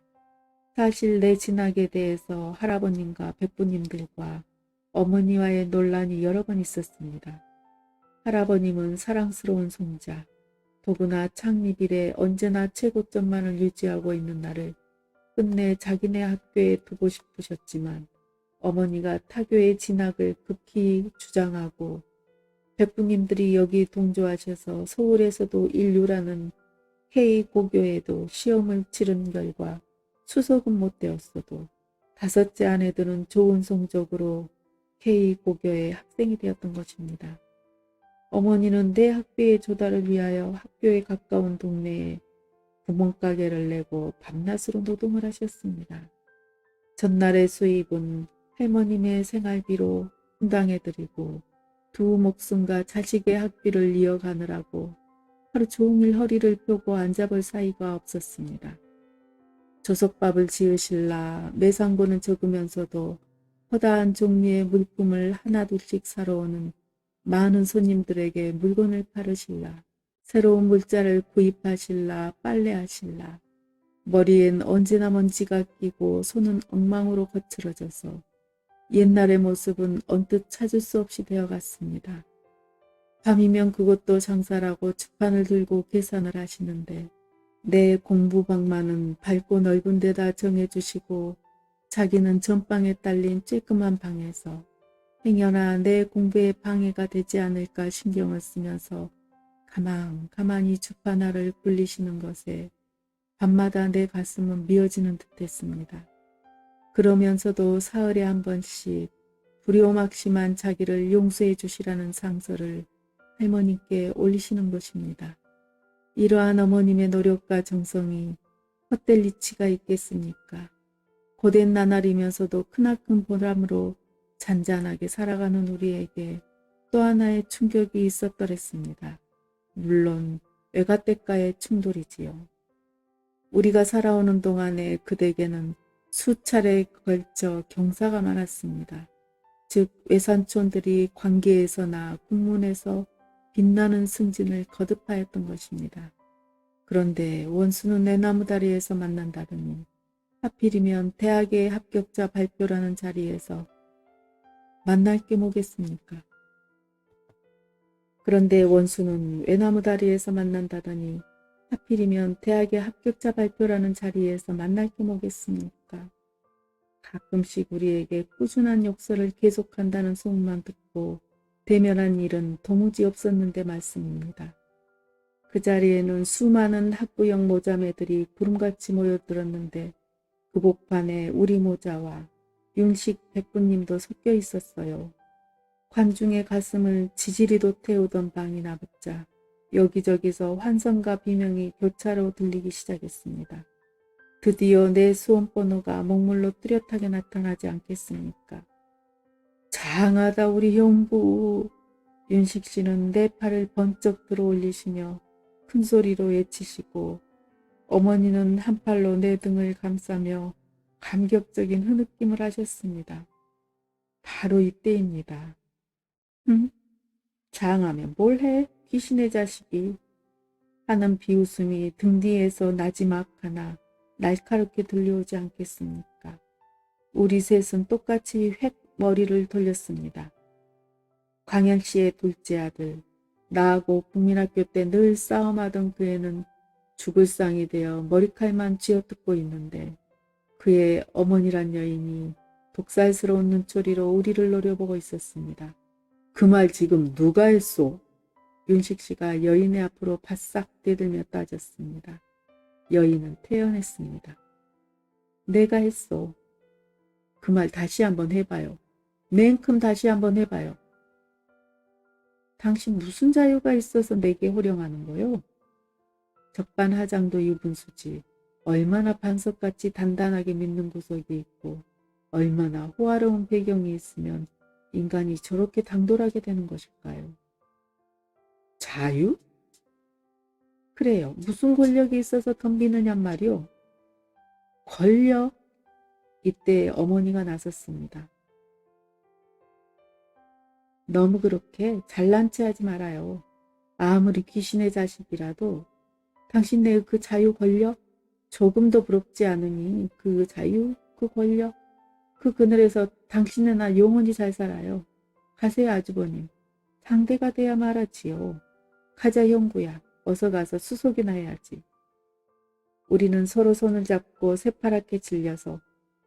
사실 내 진학에 대해서 할아버님과 백부님들과 어머니와의 논란이 여러 번 있었습니다. 할아버님은 사랑스러운 손자, 더구나 창립 이래 언제나 최고점만을 유지하고 있는 나를 끝내 자기네 학교에 두고 싶으셨지만 어머니가 타교의 진학을 극히 주장하고 백부님들이 여기 동조하셔서 서울에서도 인류라는 K고교에도 시험을 치른 결과 수석은 못 되었어도 다섯째 아내들은 좋은 성적으로 K고교의 학생이 되었던 것입니다. 어머니는 내 학비의 조달을 위하여 학교에 가까운 동네에 구멍가게를 내고 밤낮으로 노동을 하셨습니다. 전날의 수입은 할머님의 생활비로 분당해드리고 두 목숨과 자식의 학비를 이어가느라고 하루 종일 허리를 펴고 앉아볼 사이가 없었습니다. 조석밥을 지으실라 매상고는 적으면서도 허다한 종류의 물품을 하나둘씩 사러 오는 많은 손님들에게 물건을 팔으실라 새로운 물자를 구입하실라 빨래하실라 머리엔 언제나 먼지가 끼고 손은 엉망으로 거칠어져서 옛날의 모습은 언뜻 찾을 수 없이 되어갔습니다. 밤이면 그것도 장사라고 주판을 들고 계산을 하시는데 내 공부방만은 밝고 넓은 데다 정해주시고 자기는 전방에 딸린 쬐끄만 방에서 행여나 내 공부에 방해가 되지 않을까 신경을 쓰면서 가만히 주판알을 굴리시는 것에 밤마다 내 가슴은 미어지는 듯했습니다. 그러면서도 사흘에 한 번씩 두려움막심한 자기를 용서해 주시라는 상서를 할머니께 올리시는 것입니다. 이러한 어머님의 노력과 정성이 헛될 이치가 있겠습니까? 고된 나날이면서도 크나큰 보람으로 잔잔하게 살아가는 우리에게 또 하나의 충격이 있었더랬습니다. 물론 외가댁과의 충돌이지요. 우리가 살아오는 동안에 그대에게는 수차례에 걸쳐 경사가 많았습니다. 즉 외산촌들이 관계에서나 국문에서 빛나는 승진을 거듭하였던 것입니다. 그런데 원수는 내 나무다리에서 만난다더니 하필이면 대학의 합격자 발표라는 자리에서 만날 게 뭐겠습니까? 그런데 원수는 외나무다리에서 만난다더니 하필이면 대학의 합격자 발표라는 자리에서 만날 게 뭐겠습니까? 가끔씩 우리에게 꾸준한 욕설을 계속한다는 소문만 듣고 대면한 일은 도무지 없었는데 말씀입니다. 그 자리에는 수많은 학부형 모자매들이 구름같이 모여들었는데 그 복판에 우리 모자와 윤식 백부님도 섞여 있었어요. 관중의 가슴을 지지리도 태우던 방이나 붙자 여기저기서 환성과 비명이 교차로 들리기 시작했습니다. 드디어 내 수험번호가 먹물로 뚜렷하게 나타나지 않겠습니까? 장하다 우리 형부. 윤식 씨는 내 팔을 번쩍 들어 올리시며 큰 소리로 외치시고 어머니는 한 팔로 내 등을 감싸며 감격적인 흐느낌을 하셨습니다. 바로 이때입니다. 응? 장하면 뭘 해? 귀신의 자식이. 하는 비웃음이 등 뒤에서 나지막하나 날카롭게 들려오지 않겠습니까? 우리 셋은 똑같이 획 머리를 돌렸습니다. 광현 씨의 둘째 아들, 나하고 국민학교 때 늘 싸움하던 그 애는 죽을 상이 되어 머리칼만 쥐어뜯고 있는데 그의 어머니란 여인이 독살스러운 눈초리로 우리를 노려보고 있었습니다. 그 말 지금 누가 했소? 윤식 씨가 여인의 앞으로 바싹 대들며 따졌습니다. 여인은 태연했습니다. 내가 했소. 그 말 다시 한번 해봐요. 맨큼 다시 한번 해봐요. 당신 무슨 자유가 있어서 내게 호령하는 거요? 적반하장도 유분수지. 얼마나 반석같이 단단하게 믿는 구석이 있고 얼마나 호화로운 배경이 있으면 인간이 저렇게 당돌하게 되는 것일까요? 자유? 그래요. 무슨 권력이 있어서 덤비느냔 말이오. 권력? 이때 어머니가 나섰습니다. 너무 그렇게 잘난 체 하지 말아요. 아무리 귀신의 자식이라도 당신네의 그 자유 권력 조금도 부럽지 않으니 그 자유, 그 권력, 그 그늘에서 당신네나 영원히 잘 살아요. 가세요 아주버님. 상대가 돼야 말하지요. 가자 형구야. 어서 가서 수속이나 해야지. 우리는 서로 손을 잡고 새파랗게 질려서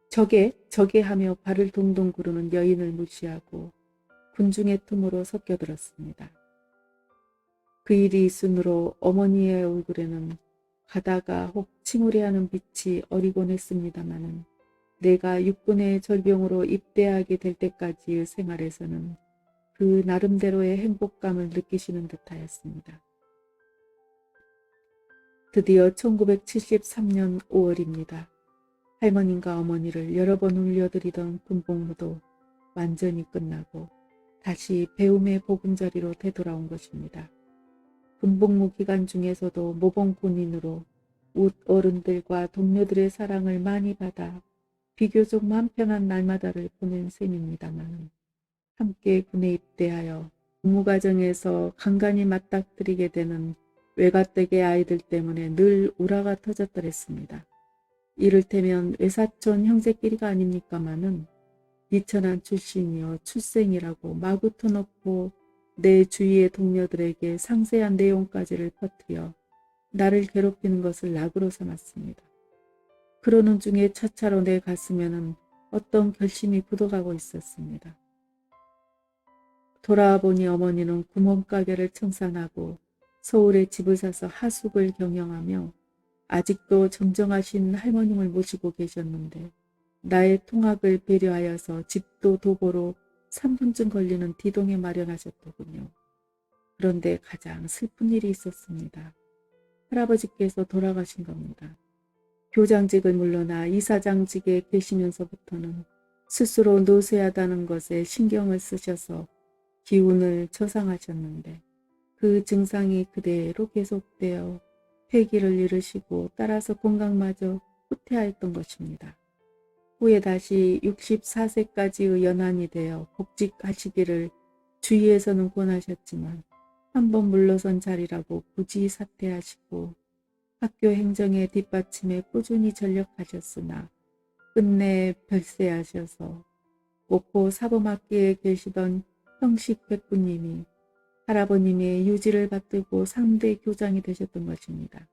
저게 하며 발을 동동 구르는 여인을 무시하고 군중의 틈으로 섞여들었습니다. 그 일이 있으므로 어머니의 얼굴에는 가다가 혹 침울해하는 빛이 어리곤 했습니다마는 내가 육군의 절병으로 입대하게 될 때까지의 생활에서는 그 나름대로의 행복감을 느끼시는 듯하였습니다. 드디어 1973년 5월입니다. 할머님과 어머니를 여러 번 울려드리던 군복무도 완전히 끝나고 다시 배움의 보금자리로 되돌아온 것입니다. 군복무 기간 중에서도 모범 군인으로 웃 어른들과 동료들의 사랑을 많이 받아 비교적 마음 편한 날마다를 보낸 셈입니다만 함께 군에 입대하여 복무 과정에서 간간히 맞닥뜨리게 되는 외가댁의 아이들 때문에 늘 우라가 터졌더랬습니다. 이를테면 외사촌 형제끼리가 아닙니까마는 이천한 출신이여 출생이라고 마구 터놓고 내 주위의 동료들에게 상세한 내용까지를 퍼뜨려 나를 괴롭히는 것을 낙으로 삼았습니다. 그러는 중에 차차로 내 가슴에는 어떤 결심이 굳어가고 있었습니다. 돌아보니 어머니는 구멍가게를 청산하고 서울에 집을 사서 하숙을 경영하며 아직도 정정하신 할머님을 모시고 계셨는데 나의 통학을 배려하여서 집도 도보로 3분쯤 걸리는 디동에 마련하셨더군요. 그런데 가장 슬픈 일이 있었습니다. 할아버지께서 돌아가신 겁니다. 교장직을 물러나 이사장직에 계시면서부터는 스스로 노쇠하다는 것에 신경을 쓰셔서 기운을 저상하셨는데 그 증상이 그대로 계속되어 폐기를 이르시고 따라서 건강마저 후퇴하였던 것입니다. 후에 다시 64세까지의 연한이 되어 복직하시기를 주위에서는 권하셨지만 한번 물러선 자리라고 굳이 사퇴하시고 학교 행정의 뒷받침에 꾸준히 전력하셨으나 끝내 별세하셔서 목포 사범학교에 계시던 형식 백부님이 할아버님의 유지를 받들고 3대 교장이 되셨던 것입니다.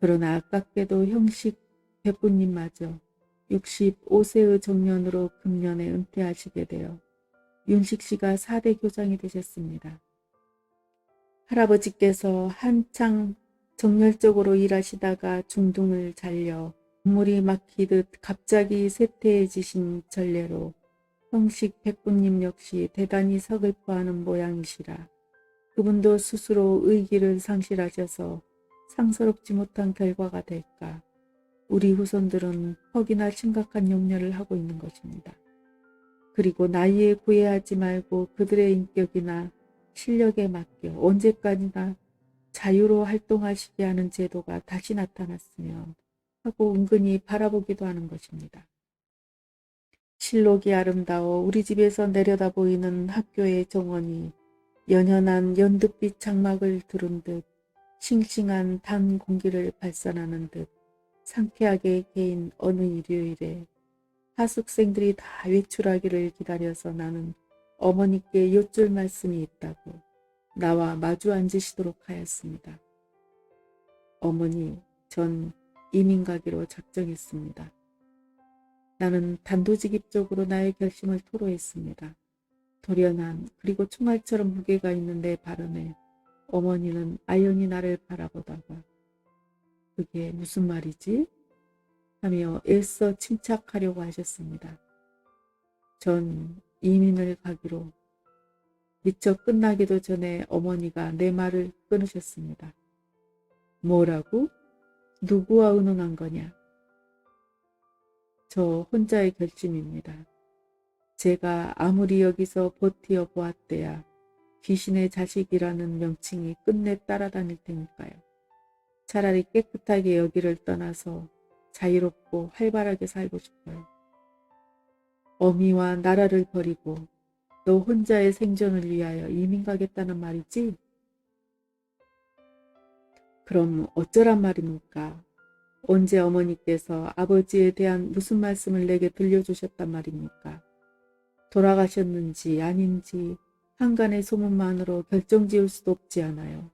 그러나 아깝게도 형식 백부님마저 65세의 정년으로 금년에 은퇴하시게 되어 윤식 씨가 4대 교장이 되셨습니다. 할아버지께서 한창 정열적으로 일하시다가 중둥을 잘려 물이 막히듯 갑자기 쇠퇴해지신 전례로 형식 백부님 역시 대단히 서글퍼하는 모양이시라 그분도 스스로 의기를 상실하셔서 상스럽지 못한 결과가 될까 우리 후손들은 퍽이나 심각한 염려를 하고 있는 것입니다. 그리고 나이에 구애하지 말고 그들의 인격이나 실력에 맡겨 언제까지나 자유로 활동하시게 하는 제도가 다시 나타났으면 하고 은근히 바라보기도 하는 것입니다. 실록이 아름다워 우리 집에서 내려다 보이는 학교의 정원이 연연한 연두빛 장막을 두른 듯 싱싱한 단 공기를 발산하는 듯 상쾌하게 개인 어느 일요일에 하숙생들이 다 외출하기를 기다려서 나는 어머니께 여쭐 말씀이 있다고 나와 마주 앉으시도록 하였습니다. 어머니, 전 이민 가기로 작정했습니다. 나는 단도직입적으로 나의 결심을 토로했습니다. 도련한 그리고 총알처럼 무게가 있는 내 발언에 어머니는 아연히 나를 바라보다가 그게 무슨 말이지? 하며 애써 침착하려고 하셨습니다. 전 이민을 가기로 미처 끝나기도 전에 어머니가 내 말을 끊으셨습니다. 뭐라고? 누구와 의논한 거냐? 저 혼자의 결심입니다. 제가 아무리 여기서 버티어 보았대야 귀신의 자식이라는 명칭이 끝내 따라다닐 테니까요. 차라리 깨끗하게 여기를 떠나서 자유롭고 활발하게 살고 싶어요. 어미와 나라를 버리고 너 혼자의 생존을 위하여 이민 가겠다는 말이지? 그럼 어쩌란 말입니까? 언제 어머니께서 아버지에 대한 무슨 말씀을 내게 들려주셨단 말입니까? 돌아가셨는지 아닌지 한간의 소문만으로 결정지을 수도 없지 않아요.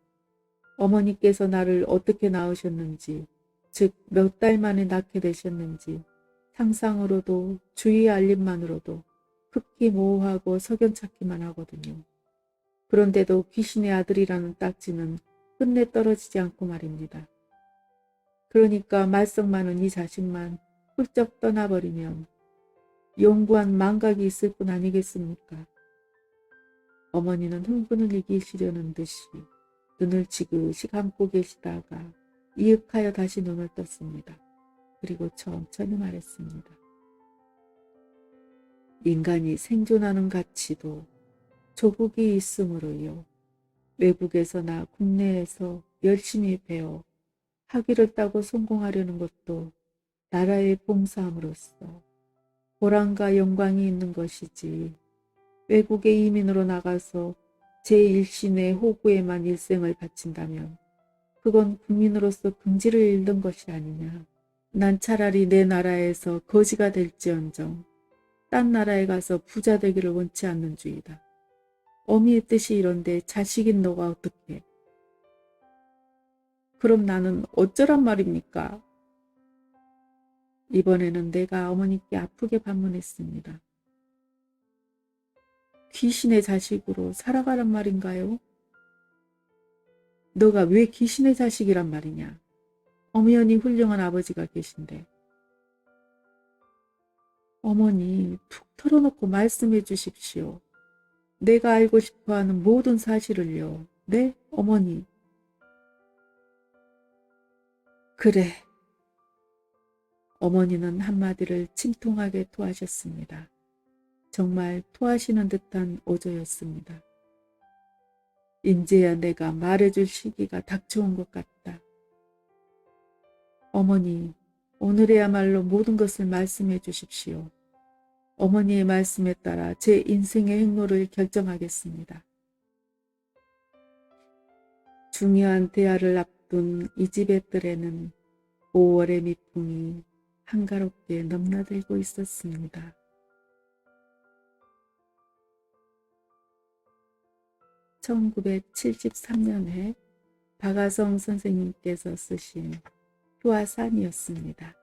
어머니께서 나를 어떻게 낳으셨는지, 즉 몇 달 만에 낳게 되셨는지 상상으로도 주위 알림만으로도 극히 모호하고 석연찮기만 하거든요. 그런데도 귀신의 아들이라는 딱지는 끝내 떨어지지 않고 말입니다. 그러니까 말썽 많은 이 자식만 훌쩍 떠나버리면 영구한 망각이 있을 뿐 아니겠습니까? 어머니는 흥분을 이기시려는 듯이 눈을 지그시 감고 계시다가 이윽하여 다시 눈을 떴습니다. 그리고 천천히 말했습니다. 인간이 생존하는 가치도 조국이 있으므로요. 외국에서나 국내에서 열심히 배워 학위를 따고 성공하려는 것도 나라의 봉사함으로써 보람과 영광이 있는 것이지 외국에 이민으로 나가서 제1신의 호구에만 일생을 바친다면 그건 국민으로서 긍지를 잃는 것이 아니냐. 난 차라리 내 나라에서 거지가 될지언정 딴 나라에 가서 부자 되기를 원치 않는 주의다. 어미의 뜻이 이런데 자식인 너가 어떻게? 그럼 나는 어쩌란 말입니까? 이번에는 내가 어머니께 아프게 반문했습니다. 귀신의 자식으로 살아가란 말인가요? 너가 왜 귀신의 자식이란 말이냐? 엄연히 훌륭한 아버지가 계신데. 어머니, 툭 털어놓고 말씀해 주십시오. 내가 알고 싶어하는 모든 사실을요. 네, 어머니. 그래. 어머니는 한마디를 침통하게 토하셨습니다. 정말 토하시는 듯한 어조였습니다. 인제야 내가 말해줄 시기가 닥쳐온 것 같다. 어머니, 오늘에야말로 모든 것을 말씀해 주십시오. 어머니의 말씀에 따라 제 인생의 행로를 결정하겠습니다. 중요한 대화를 앞둔 이 집의 뜰에는 5월의 미풍이 한가롭게 넘나들고 있었습니다. 1973년에 박아성 선생님께서 쓰신 효화산이었습니다.